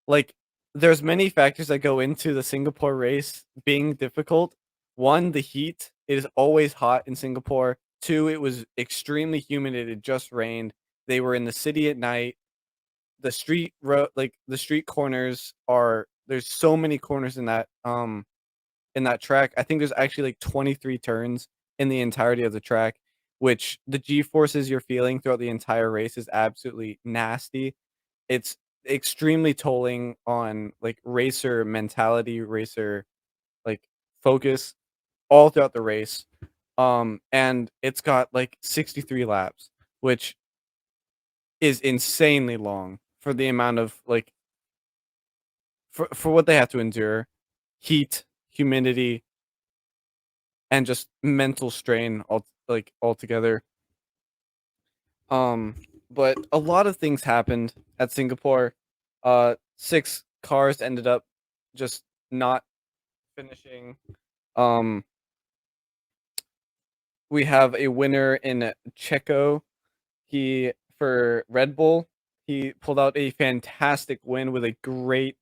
Like, there's many factors that go into the Singapore race being difficult. One, the heat. It is always hot in Singapore. Two, it was extremely humid. It had just rained. They were in the city at night. The street corners are. There's so many corners in that track. I think there's actually like 23 turns in the entirety of the track, which the G-forces you're feeling throughout the entire race is absolutely nasty. It's extremely tolling on like racer mentality, racer like focus all throughout the race. And it's got like 63 laps, which is insanely long for the amount of like for what they have to endure, heat, humidity, and just mental strain altogether. But a lot of things happened at Singapore. 6 cars ended up just not finishing. We have a winner in Checo. For Red Bull, he pulled out a fantastic win with a great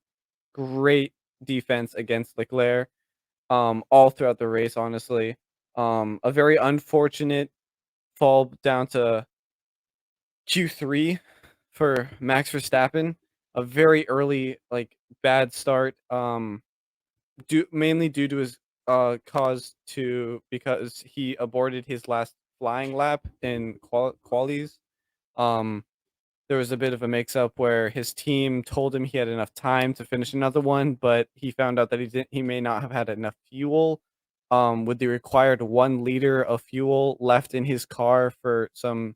defense against Leclerc. All throughout the race, honestly. A very unfortunate fall down to Q3 for Max Verstappen. A very early, like, bad start. Mainly due to his because he aborted his last flying lap in qualies. There was a bit of a mix-up where his team told him he had enough time to finish another one, but he found out that he may not have had enough fuel. With the required 1 liter of fuel left in his car for some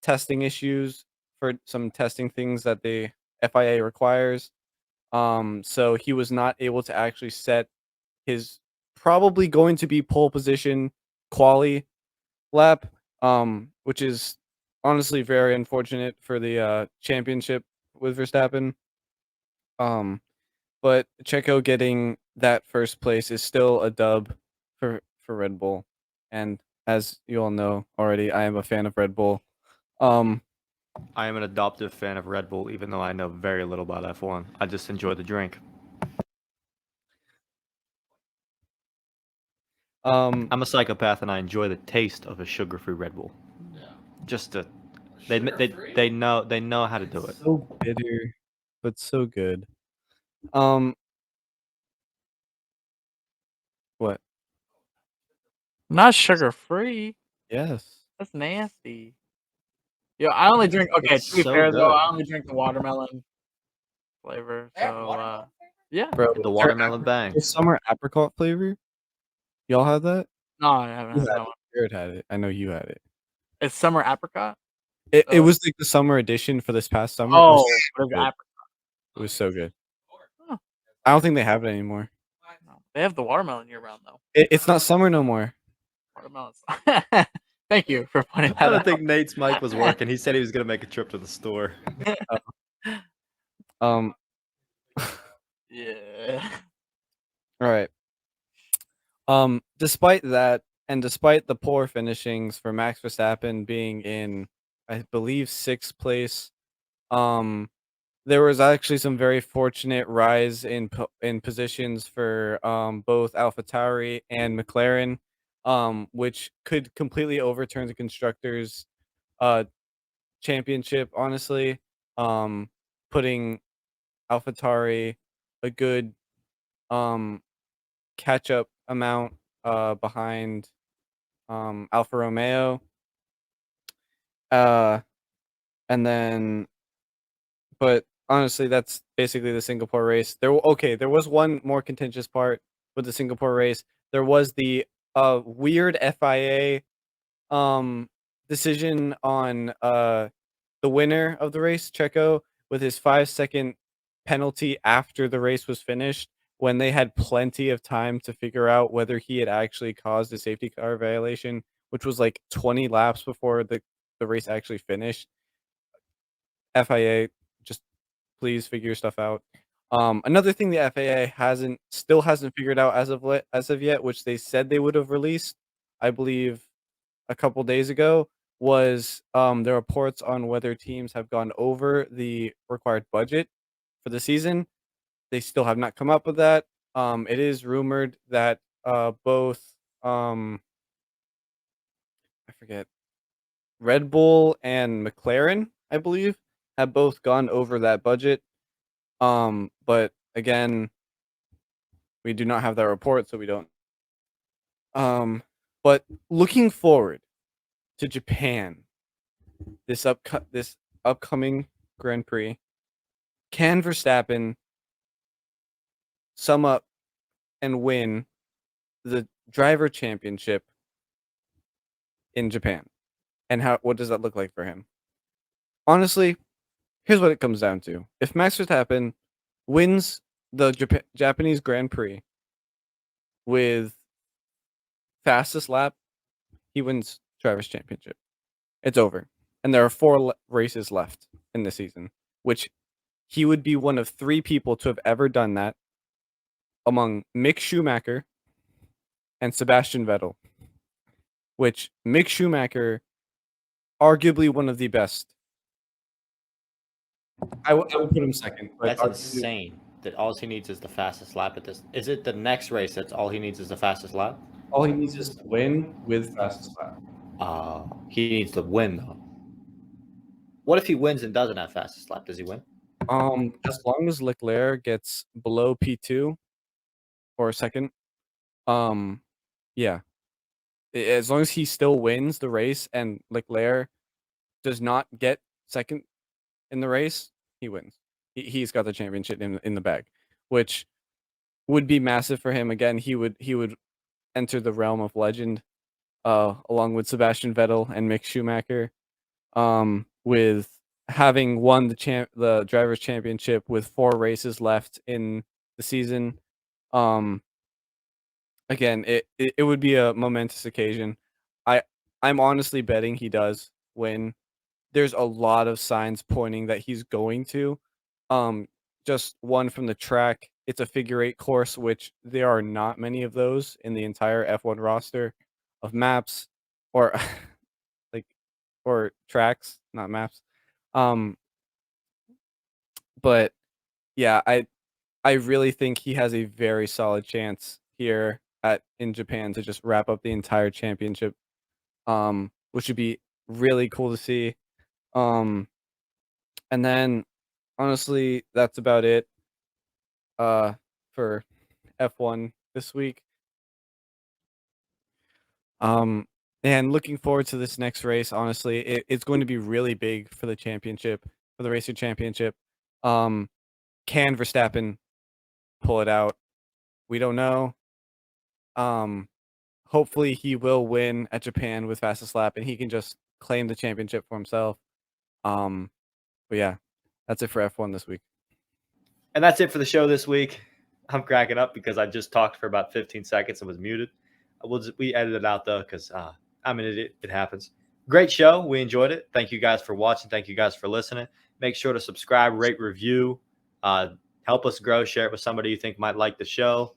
testing issues, for some testing things that the FIA requires. So he was not able to actually set his probably going to be pole position quali lap, which is honestly very unfortunate for the championship with Verstappen. But Checo getting that first place is still a dub for Red Bull. And as you all know already, I am a fan of Red Bull. I am an adoptive fan of Red Bull, even though I know very little about F1. I just enjoy the drink. I'm a psychopath, and I enjoy the taste of a sugar-free Red Bull. Yeah. Just to, they know how to do it. So bitter, but so good. What? Not sugar free. Yes. That's nasty. Yo, I only drink. Okay, It's to be so fair though, good. I only drink the watermelon flavor. So yeah. Bro, The watermelon bang. the summer apricot flavor. Y'all had that? No, I haven't had that one. Jared had it. I know you had it. It's summer apricot. It was like the summer edition for this past summer. Oh, it what is good. apricot? was so good. Oh. I don't think they have it anymore. No. They have the watermelon year round though. It's not summer no more. Watermelons. Thank you for pointing I that don't out. think Nate's mic was working. He said he was going to make a trip to the store. Um. Yeah. All right. Despite that, and despite the poor finishings for Max Verstappen being in, I believe, 6th place, there was actually some very fortunate rise in positions for both AlphaTauri and McLaren, which could completely overturn the constructors' championship. Honestly, putting AlphaTauri a good catch up amount behind Alfa Romeo, and then but honestly, that's basically the Singapore race. There was one more contentious part with the Singapore race. There was the weird FIA decision on the winner of the race, Checo, with his 5-second penalty after the race was finished, when they had plenty of time to figure out whether he had actually caused a safety car violation, which was like 20 laps before the race actually finished. FIA, just please figure stuff out. Another thing the FAA still hasn't figured out as of yet, which they said they would have released, I believe, a couple days ago, was the reports on whether teams have gone over the required budget for the season. They still have not come up with that. It is rumored that both I forget, Red Bull and McLaren, I believe, have both gone over that budget. But again, we do not have that report, so we don't. But looking forward to Japan, this upcoming Grand Prix, can Verstappen sum up and win the driver championship in Japan? And what does that look like for him? Honestly, here's what it comes down to. If Max Verstappen wins the Japanese Grand Prix with fastest lap, he wins driver's championship. It's over. And there are 4 races left in the season, which he would be one of 3 people to have ever done that, among Mick Schumacher and Sebastian Vettel, which Mick Schumacher, arguably one of the best. I would put him second. But That's insane. That all he needs is the fastest lap at this. Is it the next race that's all he needs is the fastest lap? all he needs is to win with fastest lap. He needs to win though. What if he wins and doesn't have fastest lap? Does he win? As long as Leclerc gets below P2 or second, yeah. As long as he still wins the race and Leclerc does not get second in the race, he wins. He's got the championship in the bag, which would be massive for him. Again, he would enter the realm of legend, along with Sebastian Vettel and Mick Schumacher, with having won the drivers' championship with 4 races left in the season. Again, it would be a momentous occasion. I'm honestly betting he does win. There's a lot of signs pointing that he's going to. Just one from the track. It's a figure 8 course, which there are not many of those in the entire F1 roster of maps or or tracks, not maps. But yeah, I really think he has a very solid chance here in Japan to just wrap up the entire championship, which would be really cool to see. And then honestly, that's about it for F1 this week. And looking forward to this next race. Honestly, it's going to be really big for the championship, for the Racer Championship. Can Verstappen pull it out? We don't know. Hopefully he will win at Japan with fastest lap, and he can just claim the championship for himself. But yeah, that's it for F1 this week. And that's it for the show this week. I'm cracking up because I just talked for about 15 seconds and was muted. We edited it out though because I'm an idiot. It happens. Great show. We enjoyed it. Thank you guys for watching. Thank you guys for listening. Make sure to subscribe, rate, review. Help us grow. Share it with somebody you think might like the show.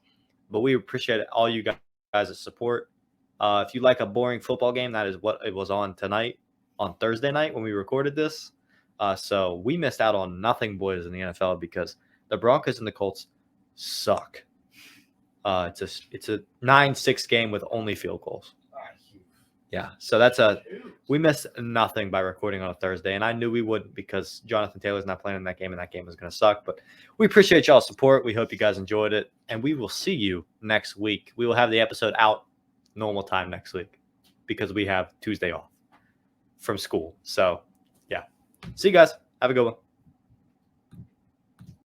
But we appreciate all you guys' support. If you like a boring football game, that is what it was on tonight, on Thursday night when we recorded this. So we missed out on nothing, boys, in the NFL because the Broncos and the Colts suck. It's a 9-6 game with only field goals. Yeah, so we missed nothing by recording on a Thursday, and I knew we wouldn't because Jonathan Taylor's not playing in that game, and that game was going to suck. But we appreciate y'all's support. We hope you guys enjoyed it, and we will see you next week. We will have the episode out normal time next week because we have Tuesday off from school. So, yeah. See you guys. Have a good one.